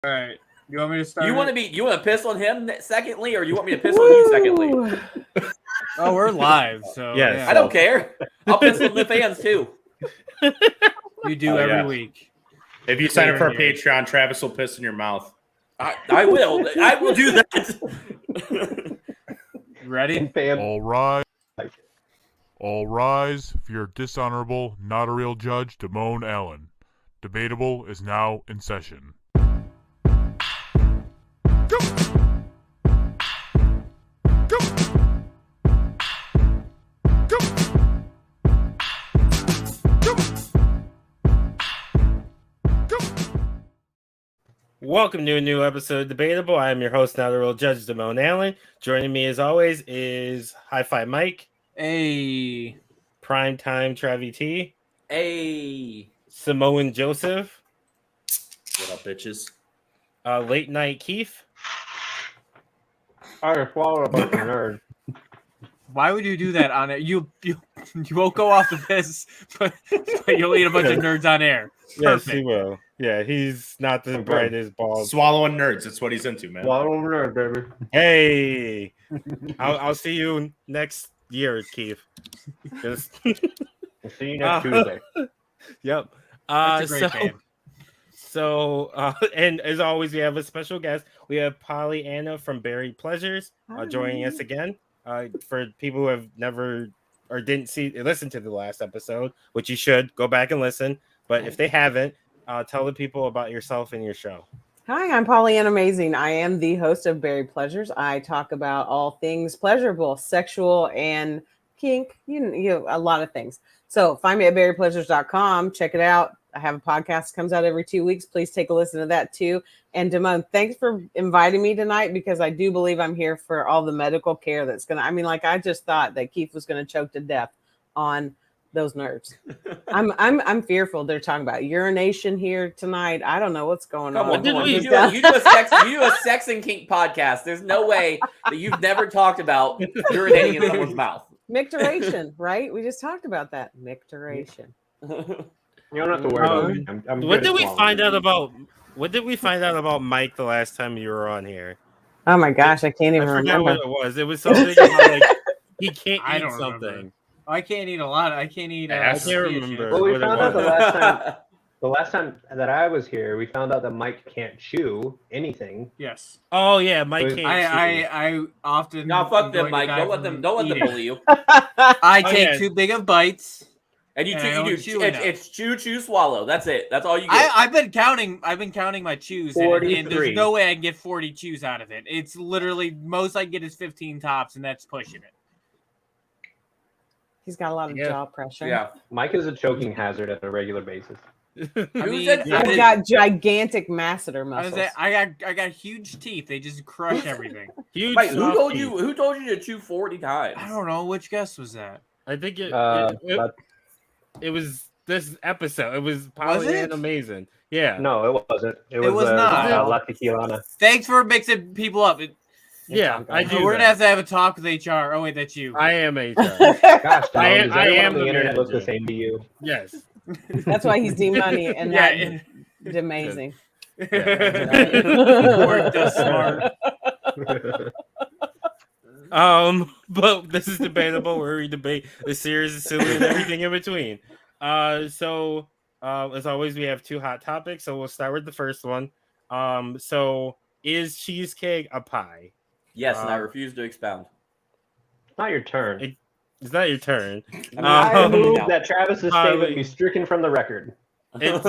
All right. You want me to start? You want to piss on him secondly, or you want me to piss on you secondly? Oh, we're live, so Yes. yeah. I don't care. I'll piss on the fans too. You do every week. If you sign up for a Patreon, Travis will piss in your mouth. I will. I will do that. Ready? All rise for your dishonorable, not a real judge, Damone Allen. Debatable is now in session. Go! Go! Go! Go! Go! Welcome to a new episode of Debatable. I am your host, not a real judge, Damone Allen. Joining me as always is Hi-Fi Mike. Hey. Primetime Travi T. Hey. Samoan Joseph. What up, bitches? Late Night Keith. I swallowed a bunch of nerds. Why would you do that on air? You won't go off the piss, but you'll eat a bunch of nerds on air. Yes, Perfect. he will. Yeah, he's not the brightest ball. Swallowing nerds. That's what he's into, man. Swallow a nerd, baby. Hey, I'll see you next year, Keith. Just I'll see you next Tuesday. Yep. That's a great band. So, and as always, we have a special guest. We have Pollyanna from Berry Pleasures joining us again. For people who have never or didn't listen to the last episode, which you should go back and listen. But if they haven't, tell the people about yourself and your show. Hi, I'm Pollyanna Amazing. I am the host of Berry Pleasures. I talk about all things pleasurable, sexual, and kink. You know, a lot of things. So find me at berrypleasures.com. Check it out. I have a podcast that comes out every 2 weeks. Please take a listen to that too. And Damone, thanks for inviting me tonight because I do believe I'm here for all the medical care that's going to, I just thought that Keith was going to choke to death on those nerds. I'm fearful. They're talking about urination here tonight. I don't know what's going on. You do a sex and kink podcast. There's no way that you've never talked about urinating in someone's mouth. Micturition, right? We just talked about that. Micturition. You don't have to worry about it. I'm What did we find out about? What did we find out about Mike the last time you were on here? Oh my gosh, I can't even remember what it was. It was something about, like he can't I eat don't something. remember. I can't eat a lot. I can't eat. I can't remember. Well, we what it found out was. the last time that I was here, we found out that Mike can't chew anything. Yes. Oh yeah, Mike can't. I often. No, fuck am them, going Mike. to die Don't from let them eating. bully you. I take yeah. too big of bites. And you I don't do. chew enough. It's chew, swallow. That's it. That's all you get. I've been counting my chews, and 43. there's no way I can get 40 chews out of it. It's literally most I can get is 15 tops, and that's pushing it. He's got a lot of jaw pressure. Yeah. Mike is a choking hazard on a regular basis. I've got gigantic masseter muscles. I got huge teeth. They just crush everything. Huge. Wait, who soft told teeth. you? Who told you to chew 40 times? I don't know which guest was that. I think But it was this episode. It was Was Pollyanna it? Amazing. Yeah. no, it wasn't. It was was not. La Tequilana. Thanks for mixing people up. Yeah, I do. We're gonna have to have a talk with HR. Oh wait, that's you. I am HR. Gosh, I am- does I everyone am on the the internet look the manager. same to you? Yes. That's why he's D-Money and Yeah, not amazing. Worked us smart. But this is Debatable, where we debate the series of silly and everything in between. So as always, we have two hot topics. So we'll start with the first one. So is cheesecake a pie? Yes, and I refuse to expound. It's not your turn. It's not your turn. I move no. that Travis's statement be stricken from the record. Yes.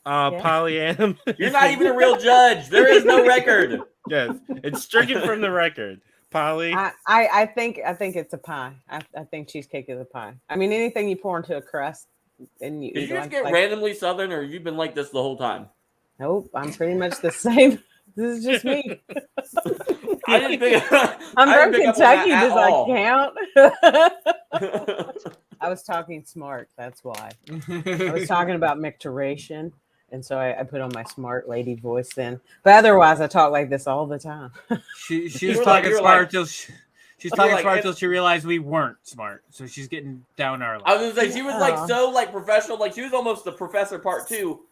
Pollyanna. You're not even a real judge. There is no record. Yes, it's stricken from the record. Polly. I think it's a pie. I think cheesecake is a pie. I mean, anything you pour into a crust and you Did eat you it just get randomly Southern, or you've been like this the whole time? Nope, I'm pretty much the same. This is just me. I didn't think. I'm I from didn't pick up on Kentucky. that Does at that count? I was talking smart. That's why. I was talking about micturition. And so I put on my smart lady voice then. But otherwise, I talk like this all the time. She was You were talking like- smart till she's talking like, smart if- till she realized we weren't smart. So she's getting down our I line. was gonna say she was like so like professional, like she was almost the professor part two.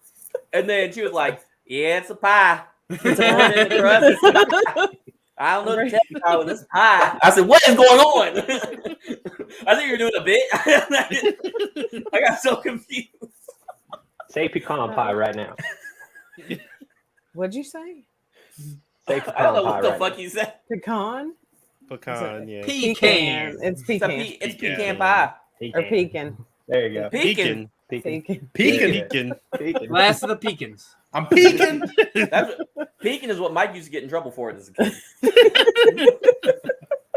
And then she was like, "Yeah, it's a pie. It's a one in the crust. I don't know what to tell you about this pie." I said, "What is going on?" I think you're doing a bit. I got so confused. Say pecan pie right now. What'd you say? Say I don't know pecan what pie the right fuck now. you said. Pecan? Pecan, yeah. Pecan. It's It's, pecan. it's Pecan. pecan pie. Or pecan. There you go. Pecan. Pecan. Pecan. Pecan. Pecan. Last of the pecans. I'm peeking. Pecan is what Mike used to get in trouble for as a kid.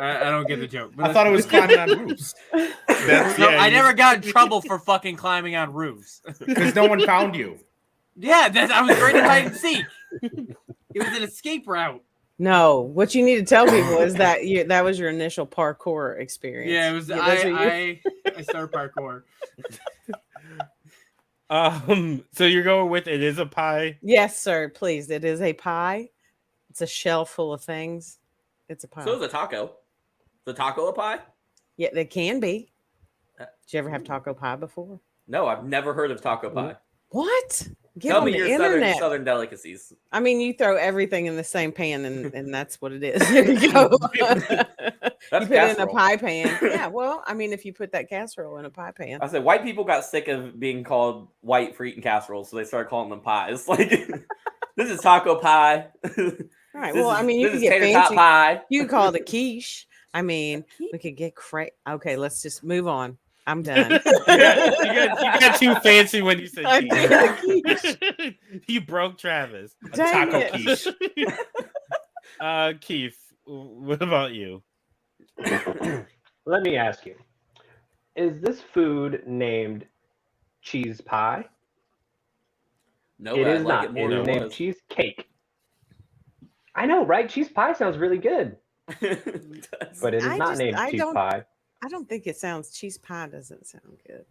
I don't get the joke. I thought it was climbing on roofs That's, No, yeah, I you- never got in trouble for fucking climbing on roofs. because no one found you. Yeah, I was great at hide and seek. It was an escape route. No, what you need to tell people is that that was your initial parkour experience. Yeah, it was. those are your- I started parkour. So you're going with it is a pie. Yes, sir. Please. It is a pie. It's a shell full of things. It's a pie. So is a taco. The taco a pie? Yeah, they can be. Did you ever have taco pie before? No, I've never heard of taco pie. What? Get Tell on me the your internet. southern delicacies. I mean, you throw everything in the same pan, and that's what it is. There you go. That's you put it in a casserole. pie pan. Yeah, well, I mean, if you put that casserole in a pie pan. I said white people got sick of being called white for eating casseroles, so they started calling them pies. Like this is taco pie. All right. Well, I mean, you this can is get tater tot fancy. pie. You can call it a quiche. I mean, we could get crazy. Okay, let's just move on. I'm done. You got too fancy when you said I quiche. did a quiche. You broke Travis. A Dang taco it. quiche. Keith, what about you? Let me ask you: is this food named cheese pie? No, It I is like not. it more It is than it named was. cheesecake. I know, right? Cheese pie sounds really good, but it is not named I cheese don't- pie. I don't think it sounds cheese pie. Doesn't sound good.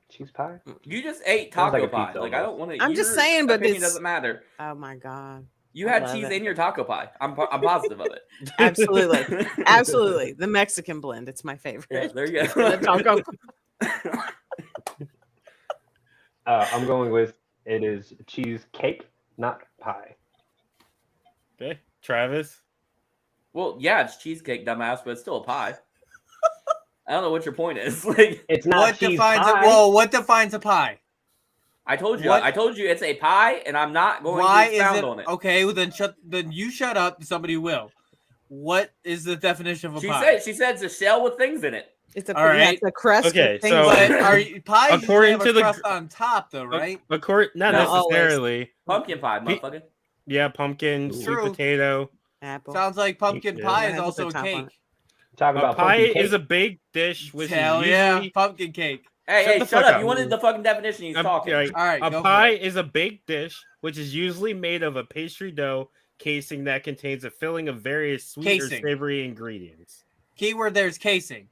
Cheese pie? You just ate Sounds taco like a pie. pizza Like I almost. don't want to. I'm just saying, but opinion it's- doesn't matter. Oh my god! You I had love cheese it. in your taco pie. I'm positive of it. Absolutely, absolutely. The Mexican blend. It's my favorite. Yeah, there you The go. taco. I'm going with it is cheesecake, not pie. Okay, Travis. Well, yeah, it's cheesecake, dumbass, but it's still a pie. I don't know what your point is. Like It's not What cheese defines pie. a whoa? What defines a pie? I told you, What? I told you it's a pie, and I'm not going Why to is expound it on it. okay? Well, then you shut up. Somebody will. What is the definition of a She pie? said it's a shell with things in it. It's a All right. it's a crust. Okay, with things so- on But it. are you, pies usually According have to a the- crust on top, though, right? Not Not always. necessarily. Pumpkin pie, Pe- motherfucker. Yeah, pumpkin, Ooh. sweet True. potato. Apple. Sounds like pumpkin Yeah. pie Yeah, is has also a a top on cake. it. Talk A about pie pumpkin cake. is a big dish, which Hell is yeah, usually pumpkin cake. Hey, Shut hey, the shut fuck up. up. You wanted the fucking definition. He's talking. right. All right, A go pie for it. is a baked dish, which is usually made of a pastry dough casing that contains a filling of various sweet Casing. or savory ingredients. Keyword there is casing.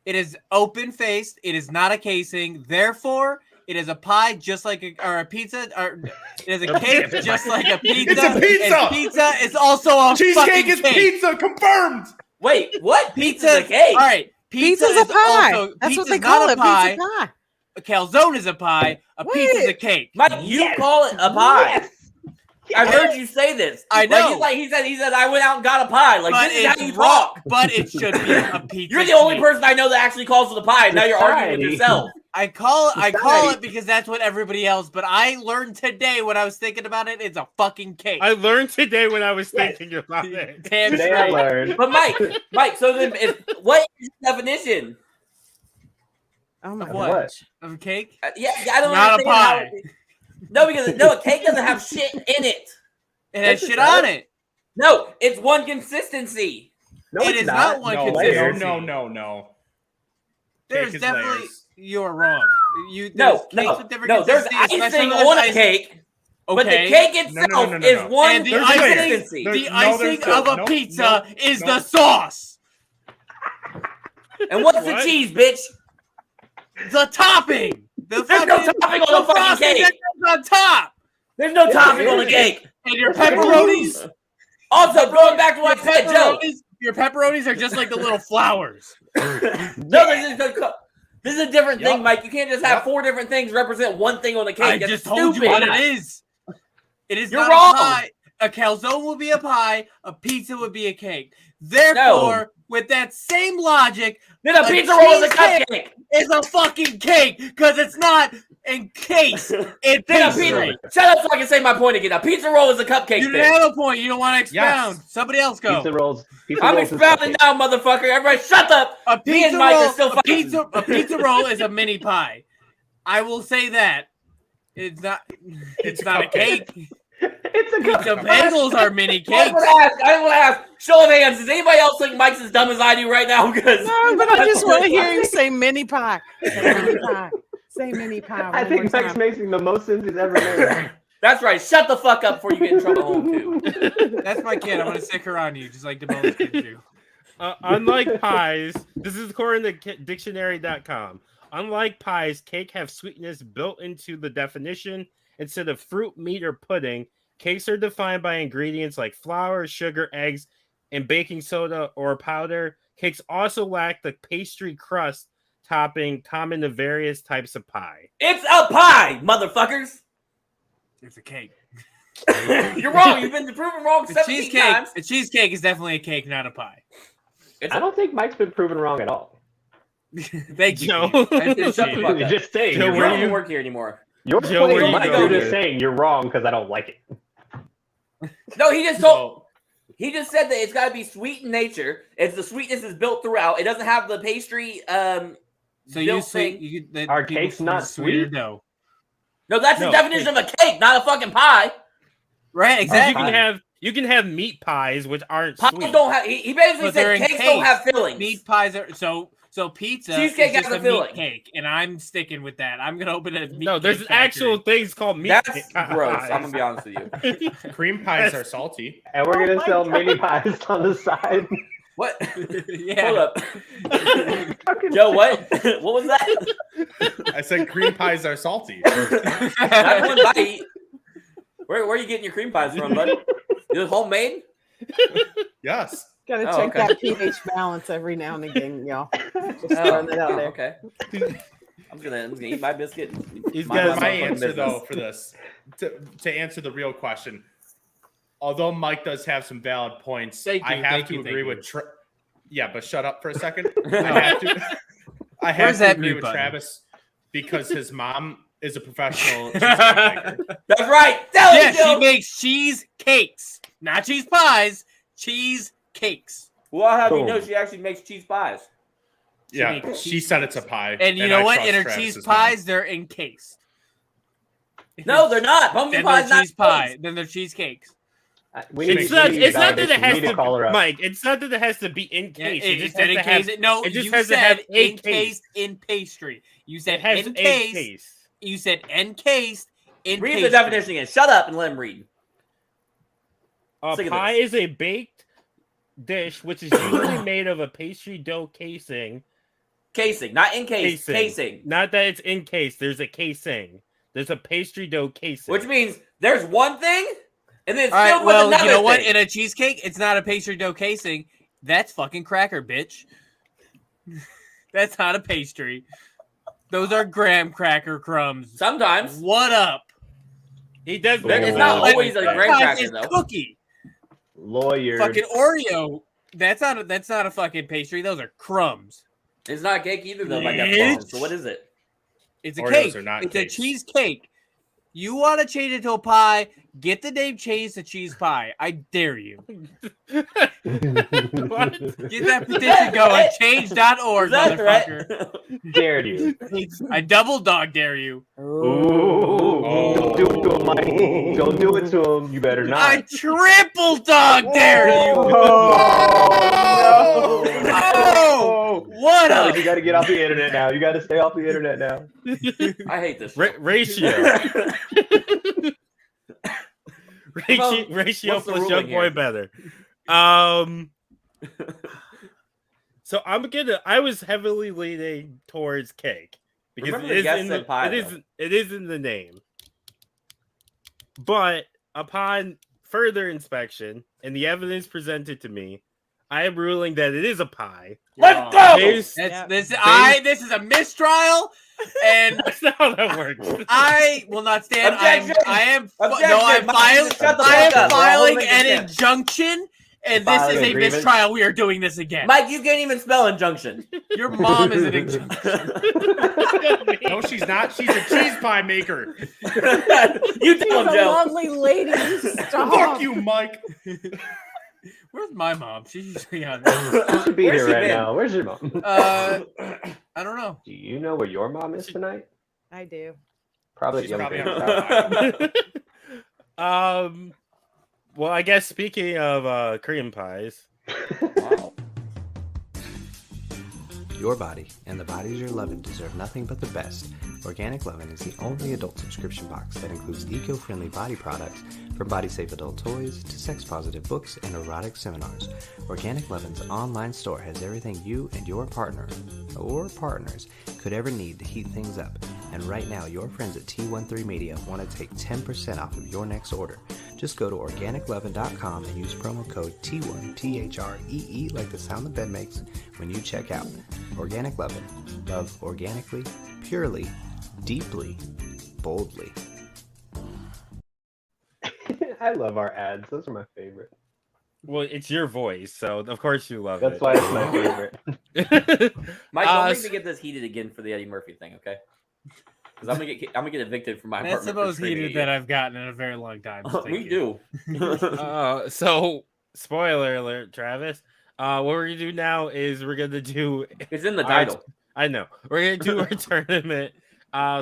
It is open faced. It is not a casing. Therefore, it is a pie, just like a pizza. Or it is a cake, just like a pizza. It's a pizza! And pizza is also a Cheesecake fucking is cake. pizza, confirmed. Wait, what? Pizza Pizza's a cake. All right, pizza Pizza's a is pie. Also, That's what pizza's they not call a it. pie. Pizza pie. A calzone is a pie. A pizza's a Wait. cake. Mike, you call it a pie. I heard you say this. I know. Like he said, I went out and got a pie. Like But this is how it's you wrong. talk. But it should be a pizza. You're the only to me. person I know that actually calls it a pie. Now you're arguing with Society. yourself. I call Society. it because that's what everybody else. But I learned today when I was thinking about it, it's a fucking cake. I learned today when I was Yes. thinking about it. Damn Today I straight. learned. But Mike. So then, what is your definition? Oh my What? gosh. Of a cake? Yeah, I don't Not a understand how pie. No, because a cake doesn't have shit in it. It has Yes, it shit does. on it. No, it's one consistency. No, It it's is not one No, consistency. no. There's Cake is definitely layers. you're wrong. There's No, cakes with different no. There's consistencies, especially icing when there's on a icing. cake, but the Okay. cake itself no. is one And the There's icing, consistency. There's- the no, icing there's of a no. pizza Nope, is nope. the sauce. And what's the What? cheese, bitch? The topping. The There's no fucking- topping on the fucking frosting cake. that goes on top. There's no topping on the cake. And your pepperonis. Also, going back to what I said, Joe. Your pepperonis are just like the little flowers. No, This is a different Yep. thing, Mike. You can't just have Yep. 4 different things represent one thing on the cake. I That's just told stupid. you what it is. It is You're not wrong. a pie. A calzone will be a pie. A pizza would be a cake. Therefore, with that same logic, Then a pizza roll is a cupcake. it's a fucking cake because it's not encased in Then a pastry. pizza. Shut up so I can say my point again. A pizza roll is a cupcake. You thing. didn't have a point. You don't want to expound. Yes. Somebody else go. Pizza rolls. I'm expounding now, motherfucker. Everybody, shut up. A Me pizza and Mike roll. are still fighting. A pizza roll is a mini pie. I will say that. It's not. It's not a cake. It's a Pizza bagels are mini I cakes. want to ask. Show of hands. Does anybody else think Mike's as dumb as I do right now? Because No, but I just want to hear you say mini pie. Say mini pie. Say mini pie. I think Mike's making the most sense he's ever made. That's right. Shut the fuck up before you get in trouble at home too. That's my kid. I'm gonna stick her on you, just like the bonus kids do. Unlike pies, this is according to dictionary.com. Unlike pies, cake have sweetness built into the definition. Instead of fruit, meat, or pudding, cakes are defined by ingredients like flour, sugar, eggs, and baking soda or powder. Cakes also lack the pastry crust topping common to various types of pie. It's a pie, motherfuckers. It's a cake. You're wrong. You've been proven wrong The 17 times. cheesecake. The cheesecake is definitely a cake, not a pie. It's I don't think Mike's been proven wrong at all. Thank you. Joe. I appreciate Shut the it. fuck You're up. just saying. Joe, You're You where don't wrong. even work here anymore. You're Joe, where playing you Mike. going? You're just saying you're wrong because I don't like it. No, he just told. He just said that it's got to be sweet in nature. It's the sweetness is built throughout. It doesn't have the pastry. So you built say thing. the Are people cakes not use sweeter sweet? dough. No, that's No, the definition of a cake, not a fucking pie. Right, You exactly. can have meat pies which aren't Pies sweet. don't have. He basically But they're said cakes don't have fillings. Meat pies are so pizza Cheesecake is just has a a filling. meat cake, and I'm sticking with that. I'm gonna open a meat No, there's cake actual factory. things called meat That's pies. gross. I'm gonna be honest with you. Cream pies are salty. And we're gonna my sell God. mini pies on the side. What? Yeah. Hold up, Joe. What? What was that? I said cream pies are salty. Not one bite. Where are you getting your cream pies from, bud? Is it homemade? Yes. Gotta Oh, check okay. that pH balance every now and again, y'all. Just Oh, throwing that out there. okay. I'm gonna eat my biscuit. and He's mind got My my fucking answer business. though for this, to answer the real question, although Mike does have some valid points, Thank I you, have thank to you, agree thank with. Yeah, but shut up for a second. I have Where's to that agree mute with button? Travis because his mom is a professional cheesecake maker. That's right. Tell Yeah, him, Joe. she makes cheese cakes, not cheese pies. Cheese cakes. Well, how do you know Boom. she actually makes cheese pies? Yeah, makes she cheese said it's a pie. And you know I what? trust In her Travis's cheese mom. pies, they're encased. No, they're not. Pumpkin Then pie they're is not cheese pie. cakes. Then they're cheesecakes. We It's It's need- not, we need it's not that it validation. has We need to call her up. Mike. It's not that it has to be Yeah, encased. it It just said has to have. encased. No, it just you has to said have encased in pastry. You said It has encased. encased. You said encased in Read pastry. the definition again. Shut up and let him read. A Sick of pie this. is a baked dish which is usually made of a pastry dough casing. Casing, not encased. Casing. Not that it's encased. There's a casing. There's a pastry dough casing. Which means there's one thing, and then it's All right, filled with well, another you know what? thing. In a cheesecake, it's not a pastry dough casing. That's fucking cracker, bitch. That's not a pastry. Those are graham cracker crumbs. Sometimes. What up? he does. It's not always a graham Guys, cracker, it's though. cookie. Lawyer. Fucking Oreo. That's not a fucking pastry. Those are crumbs. It's not a cake either, though, by Bitch. definition. So what is it? It's a Oreos cake. are not It's cakes. a cheesecake. You want to change it to a pie? Get the name changed to cheese pie. I dare you. What? Get that petition going. Change.org, Is that motherfucker. right? Dared you. I double dog dare you. Ooh. Don't do it to him, Mike. Don't do it to him. You better not. I triple dog dare you. Oh, No! What Tyler, up? you got to get off the internet now. You got to stay off the internet now. I hate this. Ratio. Well, ratio what's the plus ruling young boy here? better. So I was heavily leaning towards cake because Remember it the is guest in said the, pie, it is in the name. But upon further inspection and the evidence presented to me, I am ruling that it is a pie. Let's go. Based- This is a mistrial, and That's not how that works. I will not stand. Objection! I'm Objection! Mike, shut the I fuck am up. We're all filing holding an contempt. injunction, and this Filing is a a grievance? mistrial. We are doing this again. Mike, you can't even spell injunction. Your mom is an injunction. No, she's not. She's a cheese pie maker. You She's tell him, a Joe. lovely lady. You Stop. Fuck you, Mike. Where's my mom? She's usually on. She should be Where's here she right been? now. Where's your mom? I don't know. Do you know where your mom is tonight? I do. Probably She's at Young probably Grandma's house. Well, I guess speaking of Korean pies, Wow. Your body and the bodies you're loving deserve nothing but the best. Organic Lovin' is the only adult subscription box that includes eco-friendly body products, from body-safe adult toys to sex-positive books and erotic seminars. Organic Lovin's online store has everything you and your partner or partners could ever need to heat things up. And right now, your friends at T13 Media want to take 10% off of your next order. Just go to organiclovin.com and use promo code T1, T-H-R-E-E, like the sound the bed makes, when you check out. Organic Lovin'. Love organically, purely, deeply, boldly. I love our ads. Those are my favorite. well, it's your voice, so of course you love That's it. why it's my favorite. Mike, don't make s- me get this heated again for the Eddie Murphy thing, okay? Because I'm gonna get evicted from my That's the apartment. most for screaming heated at that I've gotten in a very long time. so you. thank We you. do. So, spoiler alert, Travis. What we're gonna do now is we're gonna do. It's in the our- title. I know we're gonna do our tournament.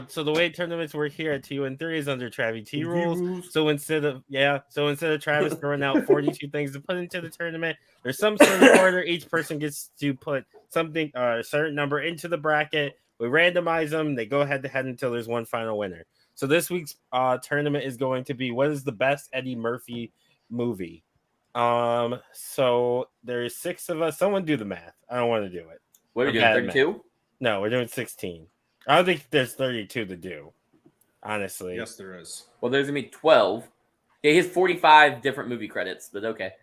So the way tournaments work here at T13 is under Travi T rules. So instead of Travis throwing out 42 things to put into the tournament, there's some sort of order. Each person gets to put something, a certain number into the bracket. We randomize them. They go head to head until there's one final winner. So this week's tournament is going to be what is the best Eddie Murphy movie. So there's 6 of us. Someone do the math. I don't want to do it. What are we Bad doing? math. 32? No, we're doing 16. I don't think there's 32 to do. Honestly. Yes, there is. Well, there's gonna be 12. Yeah, he has 45 different movie credits, but okay.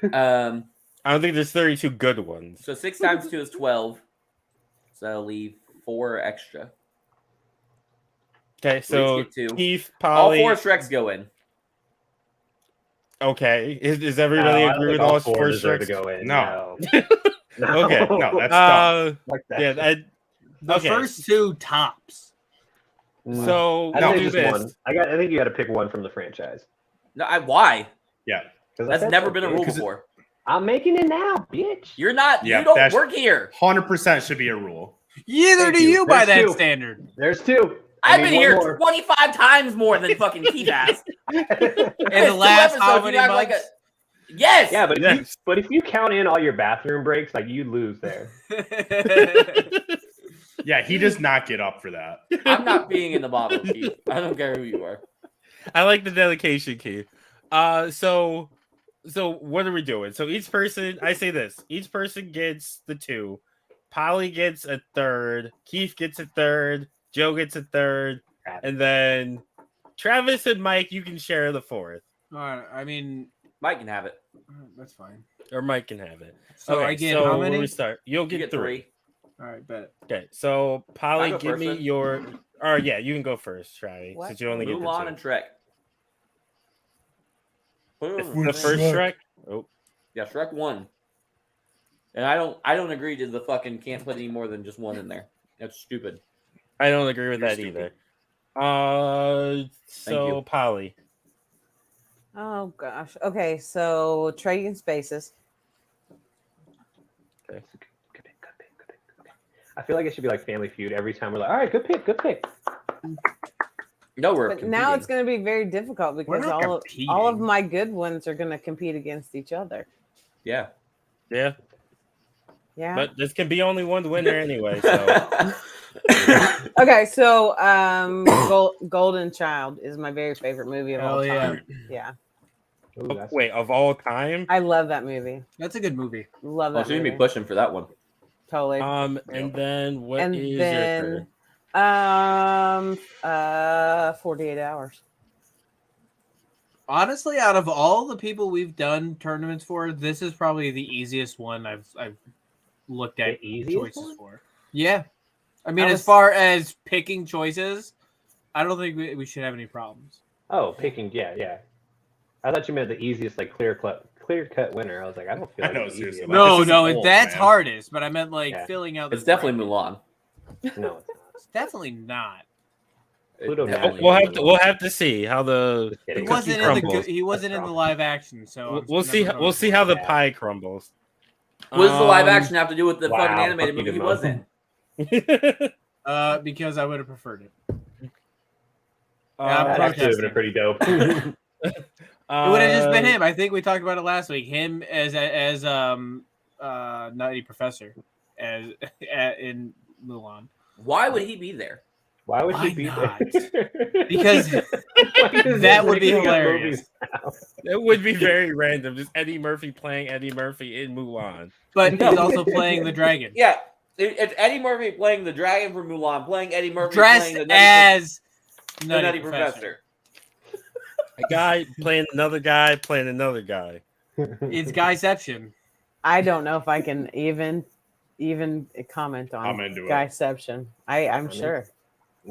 I don't think there's 32 good ones. So 6 times 2 is 12. So that'll leave 4 extra. Okay, So so we each get 2. Keith, All Polly. 4 Shreks go in. Okay, is everybody No, I don't agree think with all four 4 deserve to Shreks? go in. No. No. Okay, No, that's dumb. Like that. Yeah, The okay. first 2 tops. So I we'll think do just this. one. I think you got to pick one from the franchise. No, why? Yeah. 'Cause I That's said never so, been a bitch. rule 'Cause before. I'm making it now, bitch. You're not. Yeah, you don't that's- work here. 100% should be a rule. Neither Thank do you. you by There's that 2. standard. There's 2. I've I been need one here more. 25 times more than fucking Keith has. In It's the 2 last how episodes, many you act months? like Yes. Yeah, but Yes. if you count in all your bathroom breaks, like you lose there. Yeah, he does not get up for that. I'm not being in the bottle, Keith. I don't care who you are. I like the dedication, Keith. So what are we doing? So each person, I say this, each person gets the 2. Polly gets a third. Keith gets a third. Joe gets a third. And then Travis and Mike, you can share the 4th. All right, I mean, Mike can have it. that's fine. Or Mike can have it. So I get so how when many? we start, you'll You get, get 3. 3. All right, bet. Okay, so Polly, go give first, me then? your. Or yeah, you can go first, Travis, What? since you only get the Mulan 2. and Shrek. The first Shrek. Oh, Yeah, Shrek 1. And I don't agree to the fucking can't put any more than just 1 in there. That's stupid. I don't agree with You're that stupid. either. So you. Polly. Oh gosh. Okay, so Trading Spaces. Good pick. I feel like it should be like Family Feud every time we're like, all right, good pick, good pick. No, we're But now it's going to be very difficult because not all of competing. my good ones are going to compete against each other. Yeah. Yeah, Yeah. but this can be only one winner anyway. So Okay, so Golden Child is my very favorite movie of all Hell yeah. time. Yeah. Ooh, that's- wait, of all time. I love that movie. That's a good movie. Love Oh, that so you're movie. gonna be pushing for that one. Totally. And then what is and your then third? 48 hours. Honestly, out of all the people we've done tournaments for, this is probably the easiest one I've looked at The easiest choices one? for. Yeah, I mean, I as was- far as picking choices, I don't think we should have any problems. Oh, picking. Yeah. I thought you meant the easiest, like clear cut winner. I was like, I don't feel I like know, it's the seriously. easiest. Like, this No, is old, that's man. hardest. But I meant like Yeah. filling out. It's this definitely bracket. Mulan. No, it's not. It's definitely not. Pluto Definitely National. We'll have to see how the Just He kidding. cookie wasn't in the crumbles. he wasn't in the live action, so I'm We'll see. never We'll voting see for how him. the Yeah. pie crumbles. What does the live Um, action have to do with the wow, fucking animated fuck movie you, he was in? Because I would have preferred it. That actually would have been protesting. pretty dope. It would have just been him. I think we talked about it last week. Him as Nutty Professor as in Mulan. Why would he be there? Why would Why he be not? there? Because Why does that he would be bring up hilarious. movies now? It would be very random. Just Eddie Murphy playing Eddie Murphy in Mulan. But he's also playing the dragon. Yeah, it's Eddie Murphy playing the dragon for Mulan, playing Eddie Murphy Dressed playing the as Nutty Professor. A guy playing another guy playing another guy. It's Guyception. I don't know if I can even comment on I'm into it. Guyception. I'm sure.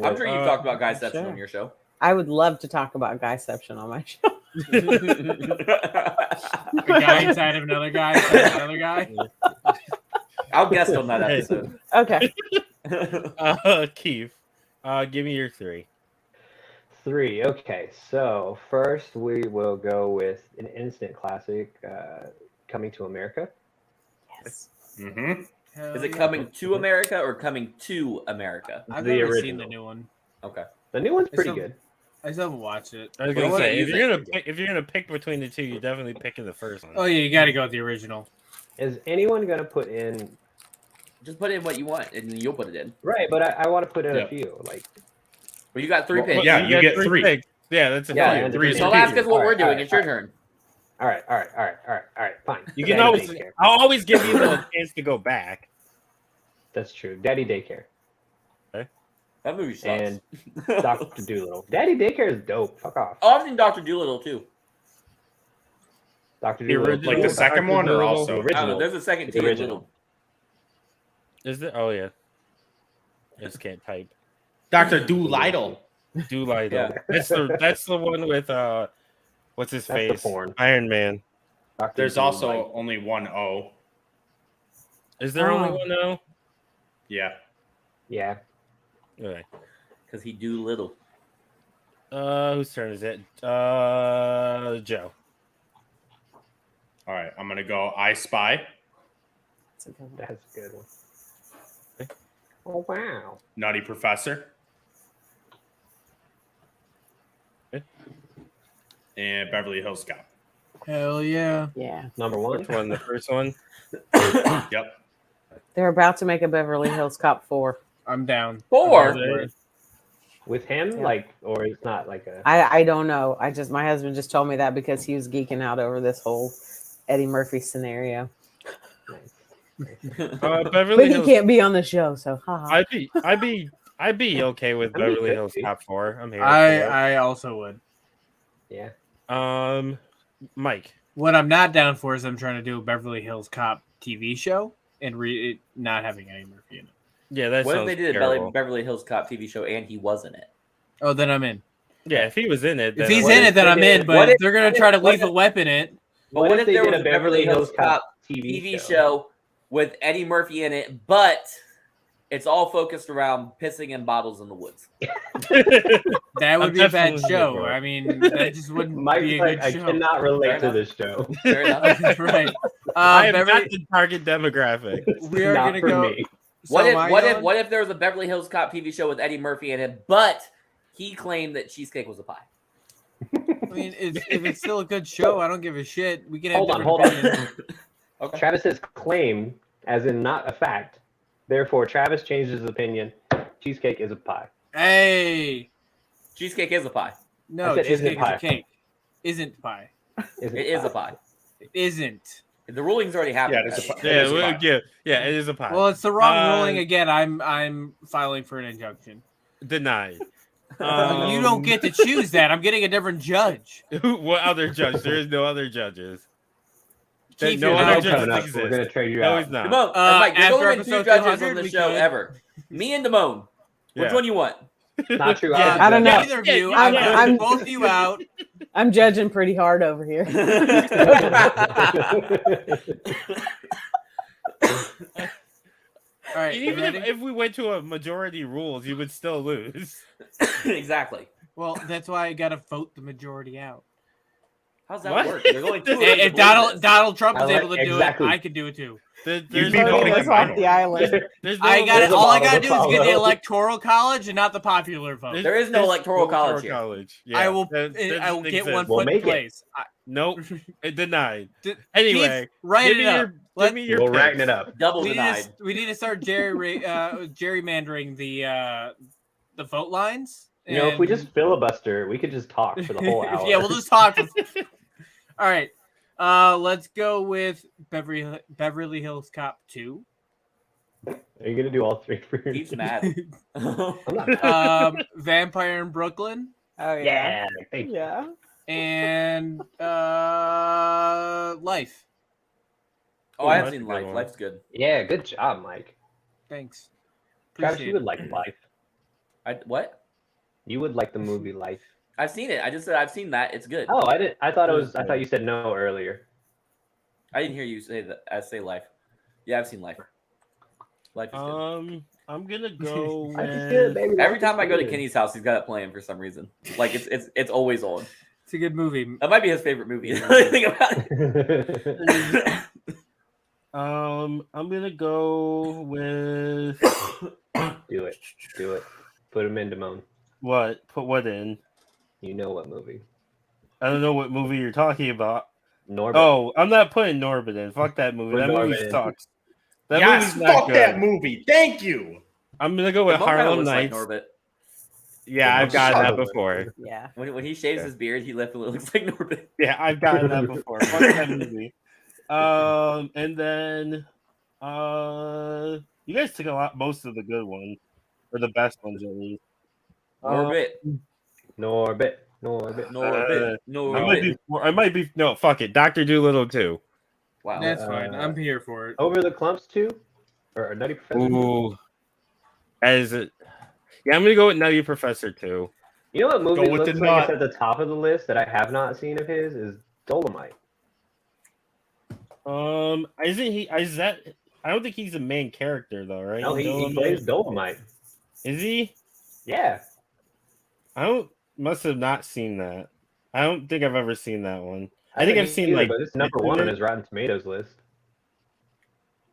I'm sure you've talked about Guyception sure. on your show. I would love to talk about Guyception on my show. A guy inside of another guy inside of another guy. I'll guest on that episode. Okay. Keith, give me your 3. 3. Okay, so first we will go with an instant classic, Coming to America. Yes. Mm-hmm. Hell Is it yeah. coming to America or coming to America? I've the never seen the original. new one. Okay. The new one's It's pretty some- good. I still haven't watched it. I was Well, gonna what say is if it? you're gonna pick between the two, you're definitely picking the first one. Oh yeah, you got to go with the original. Is anyone gonna put in? Just put in what you want, and you'll put it in. Right, but I want to put in Yeah. a few. Like, Well, you got 3 Well, picks. yeah, you get 3. picks. Yeah, that's a Yeah, few. and 3 is the- So ask us what All we're right, doing. all right, It's your all turn. all right, fine. You can Daddy always. Daycare. I'll always give you the chance to go back. That's true. Daddy Daycare That movie sucks. and Dr. Doolittle. Daddy Daycare is dope. Fuck off. Oh, I've seen Dr. Doolittle too. Dr. The Doolittle. original- Like the Dr. second one, or Doolittle, also the I don't original. know. There's a second The T. original. Is there? Oh yeah. I just can't type. Dr. Doolittle. Doolittle. Yeah. That's the one with what's his That's the face? porn. Iron Man. Dr. There's Doolittle. also only one O. Is there only Oh. one now? Yeah. Yeah. Okay. Because he do little. Whose turn is it? Joe. All right, I'm gonna go I Spy, That's a good one. That's a good one. Oh wow. Nutty Professor, and Beverly Hills Cop. Hell yeah. Yeah. Number one. Which one? The first one? Yep. They're about to make a Beverly Hills Cop 4. I'm down. 4. With him, Yeah. like, or it's not like a. I don't know. My husband just told me that because he was geeking out over this whole Eddie Murphy scenario. Beverly But he Hills. can't be on the show, so haha. I'd be okay with I mean, Beverly could Hills be. Cop 4. I'm here. I also would. Yeah. Mike. What I'm not down for is I'm trying to do a Beverly Hills Cop TV show and not having Eddie Murphy in it. Yeah, that What if sounds they did a terrible. Beverly Hills Cop TV show and he was in it? Oh, then I'm in. Yeah, if he was in it, If then he's what in if it, then they I'm did- in. what But if- they're gonna what if- try to what lethal if- weapon it. But what if they there did was a Beverly Hills Cop TV show with Eddie Murphy in it, but it's all focused around pissing in bottles in the woods? That would I'm be a bad definitely show. for it. I mean, that just wouldn't Mike's be a like, good I show. cannot relate Fair to this show. Fair enough. That's right. I am Beverly, not the target demographic. we are Not gonna for go. me. So What if am I what if going? what if there was a Beverly Hills Cop TV show with Eddie Murphy in it, but he claimed that cheesecake was a pie? I mean, if it's still a good show, I don't give a shit. We can have Hold on, different hold on. opinions. Okay. Travis says claim, as in not a fact. Therefore, Travis changed his opinion. Cheesecake is a pie. Hey, Cheesecake is a pie. no, I said, isn't cheesecake is pie. a cake. Isn't pie. Isn't It is a pie. It isn't. The ruling's already happened. Yeah, it is a pie. Yeah, It is a pie. it is a pie. Well, it's the wrong Uh, ruling again. I'm filing for an injunction. Denied. You don't get to choose that. I'm getting a different judge. What other judge? There is no other judges. Keith, No you're other not judges judging. exist. We're gonna trade you No, out. he's not. Damone, Mike, there's after only been 2 episode judges 200, on the we show could. ever. Me and Damone. Which Yeah. one you want? Not true. Yeah, I don't know. Neither of you. I'm- I'm I'm- both of you out. I'm judging pretty hard over here. All right. you Even ready? if we went to a majority rules, you would still lose. Exactly. Well, that's why I gotta vote the majority out. How's that What? work? There's only 2 of us If that believe Donald this. Donald Trump I is like- able to do exactly. it, I could do it too. There's You'd be no- voting Voting us off the island. there's no I got There's it. a All I bottle gotta to do is get the follow. electoral college and not the popular vote. There's- There is no there's electoral college here. college. I will. That I will doesn't get one exist. We'll put in make it. place. Nope, it denied. D- Anyway, Keith, write give it me up. your, give Let- me your We'll picks. ragn it up. Double We need, denied. to, we need to start gerrymandering the vote lines. You know, if we and- just filibuster, we could just talk for the whole hour. yeah, we'll just talk. All right, let's go with Beverly Hills Cop 2. Are you gonna do all 3 for your? He's mad. I'm not. Vampire in Brooklyn, Oh Yeah. Thank you. Yeah. and Life. Oh, I have that's a seen good Life. one. Life's good. Yeah. Good job, Mike. Thanks. Travis, Appreciate you would it. like Life. What? You would like the movie Life. I've seen it. I just said I've seen that. It's good. Oh, I didn't. I thought it was. I thought you said no earlier. I didn't hear you say that. I say Life. Yeah, I've seen Life. Life is good. I'm gonna go Life is good, with. baby. Every Life is time I go to good. Kenny's house, he's got it playing for some reason. Like it's always on. It's a good movie. That might be his favorite movie. Now that I think about it. I'm gonna go with Do it. Do it. Put him in, Damone. what? Put what in? You know what movie? I don't know what movie you're talking about. Norbit. Oh, I'm not putting Norbit in. Fuck that movie. Put That movie Norbit in. sucks. That Yes, movie's not fuck good. that movie. Thank you. I'm gonna go with Damone kinda Harlem looks like Nights. Norbit. Yeah, I've gotten Son that of a- before. Yeah. When he shaves his beard, he definitely looks like Norbit. Yeah, I've gotten that before. Fuck that movie. And then you guys took most of the good ones, or the best ones at least. Norbit. Norbit. Norbit. Norbit. I might be no, fuck it. Dr. Doolittle too. Wow. That's fine. I'm here for it. Over the Clumps too, or Nutty Professor. Ooh. As it yeah, I'm gonna go with Nutty Professor too. You know what movie Go with looks the like it's nut. at the top of the list that I have not seen of his is Dolomite. Isn't he is that I don't think he's the main character though, right? No, he Dolomite? plays Dolomite. Is he? Yeah. I must have not seen that. I don't think I've ever seen that one. I think haven't I've seen either, like but it's number one on his Rotten Tomatoes list.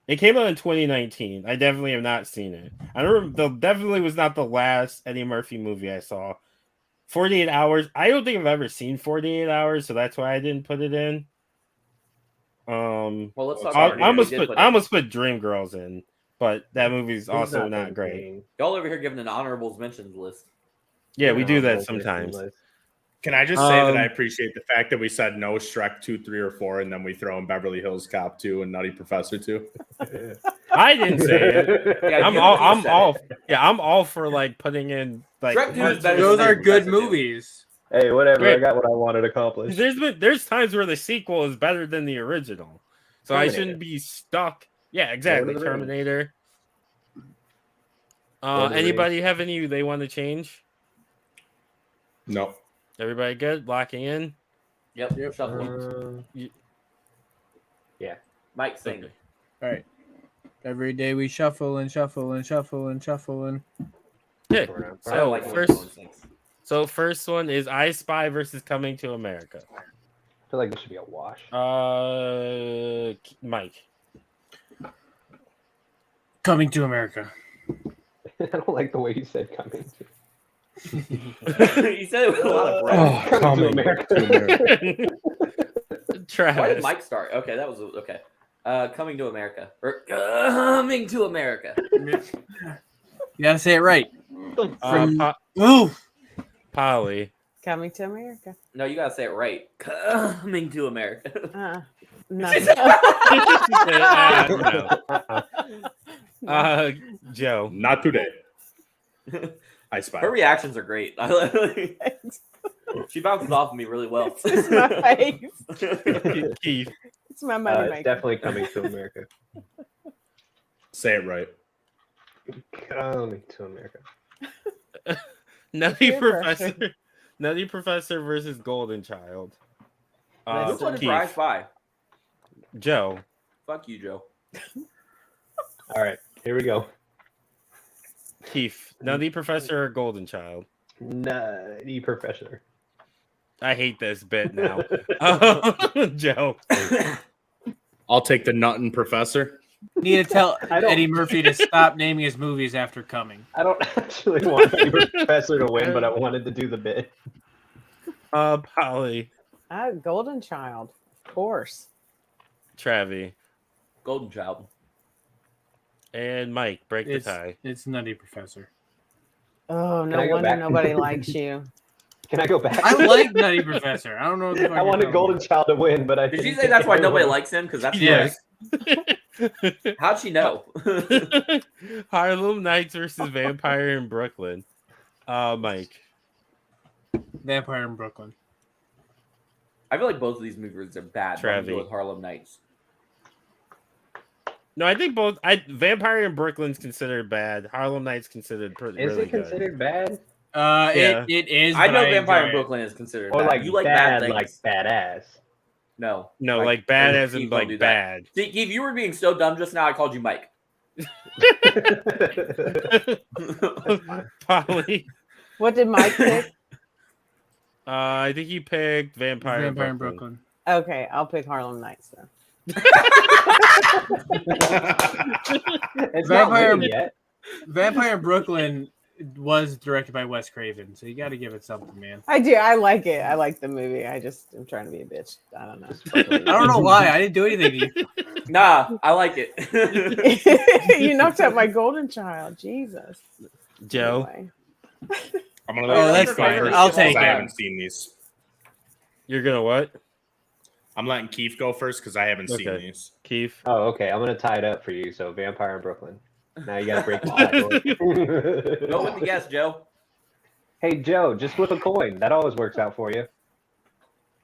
it came out in 2019. I definitely have not seen it. I don't definitely was not the last Eddie Murphy movie I saw. 48 Hours. I don't think I've ever seen 48 Hours, so that's why I didn't put it in. Well, let's talk I about almost put Dreamgirls in, but that movie's He's also not not that great. great. Y'all over here giving an honorables mentions list. Yeah, we do that Honorable sometimes. list. Can I just say that I Um, appreciate the fact that we said no Shrek 2, 3, or 4, and then we throw in Beverly Hills Cop 2 and Nutty Professor 2? I didn't say it. Yeah, I'm you all, said I'm it. all, yeah, I'm all for like putting in like. Shrek 2 is better Those than are Nutty good Professor 2. movies. Hey, whatever. I Great. got what I wanted accomplished. There's times where the sequel is better than the original, so I Terminator. shouldn't be stuck. Yeah, exactly. Lord of the Rings. Terminator. Lord of the Anybody have any they want to change? No. Everybody good? Locking in. Yep. Shuffling. Mike, sing. Okay. All right. Every day we shuffle and shuffle and shuffle and shuffle and. Yeah. I don't So like the way first, Damone sings. first one is I Spy versus Coming to America. I feel like this should be a wash. Mike. Coming to America. I don't like the way you said coming. He said it with a lot of breath. Oh, Coming to America. Why Travis. did Mike start? Okay, that was okay. Coming to America. Or coming to America. You gotta say it right. Ooh. Polly. Coming to America. No, you gotta say it right. Coming to America. No. No. Joe. Not today. I spy. Her reactions are great. She bounces off of me really well. It's my face. Keith. It's my money It's maker. definitely Coming to America. Say it right. Coming to America. Nutty Peer Professor. pressure. Nutty Professor versus Golden Child. Which one did Keith. Bryce buy? Joe. Fuck you, Joe. All right, here we go. Keith. Nutty Professor or Golden Child? Nutty Professor. I hate this bit now. Joe. I'll take the Nuttin' Professor. Need to tell I don't- Eddie Murphy to stop naming his movies after Coming. I don't actually want Nutty Professor to win, but I wanted to do the bit. Polly. Golden Child, of course. Travi. Golden Child. And Mike. Break the It's, tie. it's Nutty Professor. Oh, Can no I go wonder back? nobody likes you. Can I go back? I like Nutty Professor. I don't know what the fuck I you're wanted talking Golden about. Child to win, but I Did she didn't say think that's why nobody everyone- likes him? Because that's Yes. How'd she know? Harlem Nights versus Vampire in Brooklyn. Mike. Vampire in Brooklyn. I feel like both of these movies are bad. But I'm gonna go Travi. with Harlem Nights. No, I think both. Vampire in Brooklyn's considered bad. Harlem Nights considered pretty Is really it considered bad? Yeah. It is. I but know Vampire in enjoy it. Brooklyn is considered Or bad. like You like bad bad, things. like badass? No. good. No, like bad as in Keith, don't like do that. bad. See, Keith, you were being so dumb just now. I called you Mike. Polly. What did Mike pick? I think he picked Vampire, Vampire in Brooklyn. Brooklyn. Okay, I'll pick Harlem Nights then. It's not Vampire- winning yet. Vampire in Brooklyn was directed by Wes Craven, so you got to give it something, man. I do. I like it. I like the movie. I just am trying to be a bitch. I don't know. I don't know why. I didn't do anything to you. Nah, I like it. You knocked out my golden child. Jesus. Joe, Anyway. I'm gonna Oh, let that's Keith go fine. first I'll because take I it. haven't seen these. you're gonna what? I'm letting Keith go first because I haven't seen Okay. these. Keith. Oh, okay. I'm gonna tie it up for you. So Vampire in Brooklyn. Now you gotta break the tie. Go with the guess, Joe. Hey Joe, just flip a coin. That always works out for you.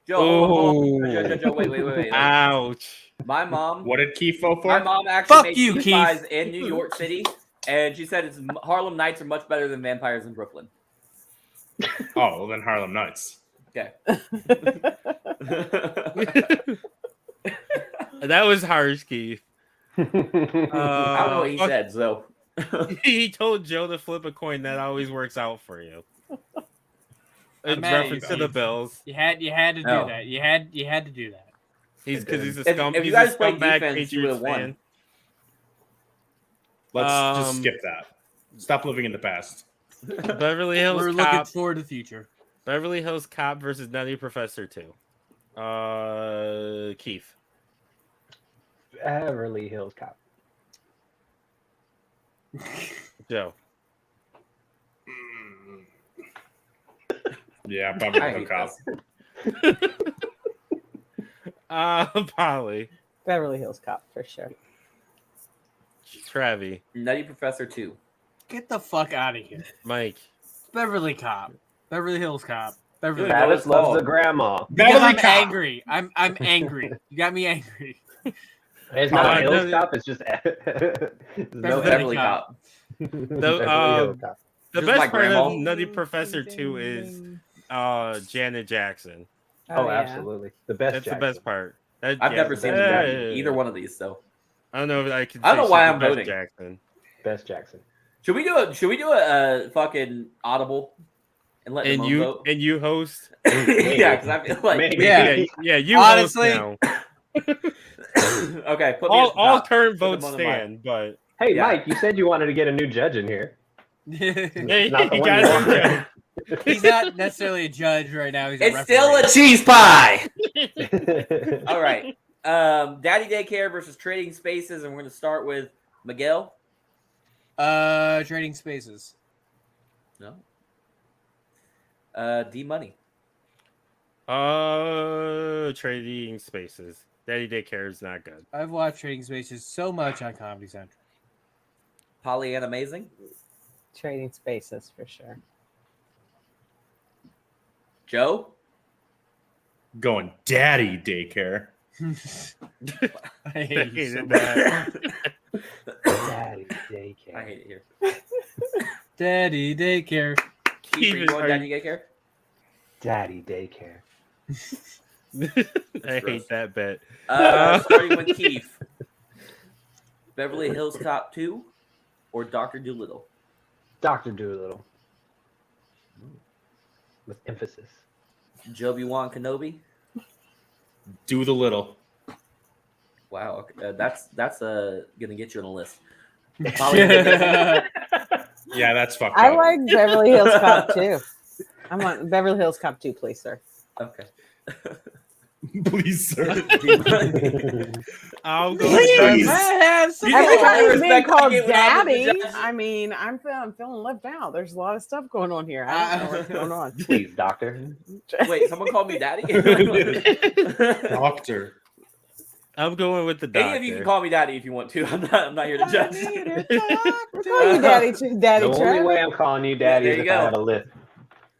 Joe, hold on. Ooh. Joe, wait. Ouch. My mom. What did Keith vote for? My mom actually Fuck made you, cheese Keith. pies in New York City, and she said Harlem Nights are much better than Vampires in Brooklyn. Oh, well then Harlem Nights. Okay. That was harsh, Keith. I don't know what he fuck- said, so. He told Joe to flip a coin. That always works out for you. I'm In mad at reference you, to the Keith. Bills. You had to do No. that. You had to do that. He's because he's a If- scum. if you he's guys a played scumbag defense, you Patriots would've won. fan. Let's just Um, skip that. Stop living in the past. Beverly Hills We're looking Cop. forward to the future. Beverly Hills Cop versus Nutty Professor 2. Keith. Beverly Hills Cop. Joe. Yeah, I Beverly hate Hills Cop. this. Polly. Beverly Hills Cop for sure. Travi. Nutty Professor 2. Get the fuck out of here. Mike. Beverly Cop. Beverly Hills Cop. Beverly Dude, Hills. that Travis was loves long. the grandma. Because Beverly I'm Cop. angry. I'm angry. You got me angry. It's not Uh, Hills no, Cop. It's just no Beverly Cop. Cop. Beverly The Hills Cop. best my part grandma. of Nutty Professor 2 is Janet Jackson. Oh, yeah. absolutely. The best. That's the Jackson. best part. That- I've yeah, never seen either one of these, so. I don't know if I can. I don't say know why she's I'm the best voting. Jackson. Best Jackson. Should we do a fucking audible and let And them vote? you host. Yeah, because I feel like Maybe. Yeah, you Honestly, host now. okay. Put me at the All top. turn Put votes them on the mic. stand, but Hey, Yeah. Mike, you said you wanted to get a new judge in here. hey, Not the you one guys you are wanted. He's not necessarily a judge right now. He's a It's still a referee. cheese pie. All right. Daddy Daycare versus Trading Spaces, and we're going to start with Miguel. Trading Spaces. No. D Money. Trading Spaces. Daddy Daycare is not good. I've watched Trading Spaces so much on Comedy Central. Pollyanna Amazing. Trading spaces for sure. Joe? Going daddy daycare. I hate you so Hated much. that. Daddy daycare. I hate it here. Daddy daycare. Keith, are you Even- going are daddy you- daycare? Daddy daycare. I gross. hate that bit. Starting with Keith. Beverly Hills Cop 2 or Dr. Dolittle? Dr. Doolittle. With emphasis. Obi-Wan Kenobi? Do the little. Wow, okay, that's gonna get you on a list. Yeah. Yeah, that's fucked I up. like Beverly Hills Cop 2. I want Beverly Hills Cop 2, please, sir. Okay. Please, sir. I'll go. Please. Everybody's being respect I called get when I'm with the daddy. judge. I mean, I'm feeling left out. There's a lot of stuff going on here. I don't know what's going on. Please, doctor. Wait, someone called me daddy? Doctor. I'm going with the doctor. Any of you can call me daddy if you want to. I'm not here to judge. We're calling you daddy, Daddy The only Travis. way I'm calling you daddy There is you if go. I have a list.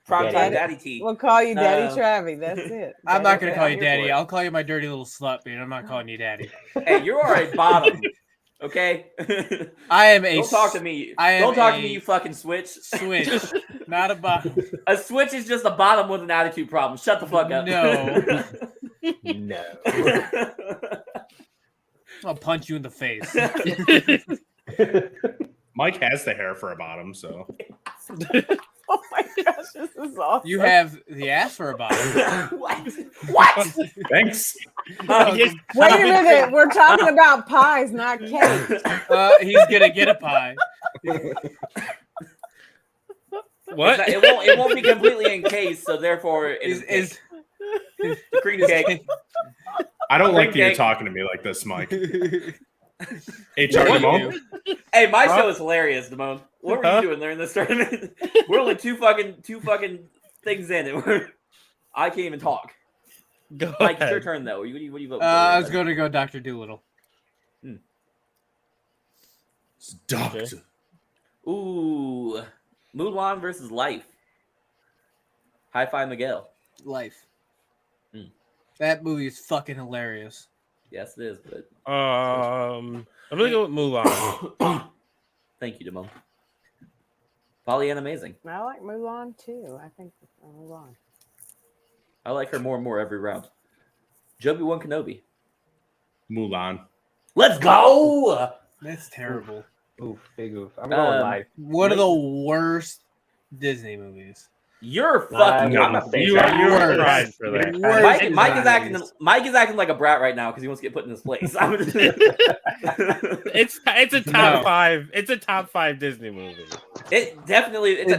Prime time Daddy. daddy tea. We'll call you Daddy Uh, Travi. That's it. I'm not gonna That's call it. you I'm here daddy. for it. I'll call you my dirty little slut, but I'm not calling you daddy. Hey, you are a bottom. Okay? I am a Don't talk to me. I am Don't talk to a me, you fucking switch. switch, not a bottom. A switch is just a bottom with an attitude problem. Shut the fuck up. No. No. I'll punch you in the face. Mike has the hair for a bottom, so. Oh my gosh, this is awesome. You have the ass for a bottom. What? What? Thanks. Wait a minute. We're talking about pies, not cake. He's gonna get a pie. What? It won't be completely encased, so therefore it Is cream cake. I don't like that you're Cake. talking to me like this, Mike. HR What? Damone? Hey, my Huh? show is hilarious, Damone. What were Huh? you doing there in this tournament? We're only two fucking things in, and I can't even talk. Go Mike, it's your ahead. turn though. What do you vote? I was gonna go Dr. Doolittle. Doctor. Ooh, Mulan versus Life. High Five Miguel. Life. Hmm. That movie is fucking hilarious. Yes, it is. But I'm gonna go with Mulan. thank you, Damone. Pollyanna, amazing. I like Mulan too. I think Mulan. I like her more and more every round. Obi-Wan Kenobi. Mulan. Let's go. That's terrible. Oof, big oof. I'm going live. One of the worst Disney movies. You're fucking. I'm not saying You that. are you Worse. are crying for that. Worse Mike is acting like a brat right now because he wants to get put in his place. It's a top No. 5. It's a top 5 Disney movie. It definitely It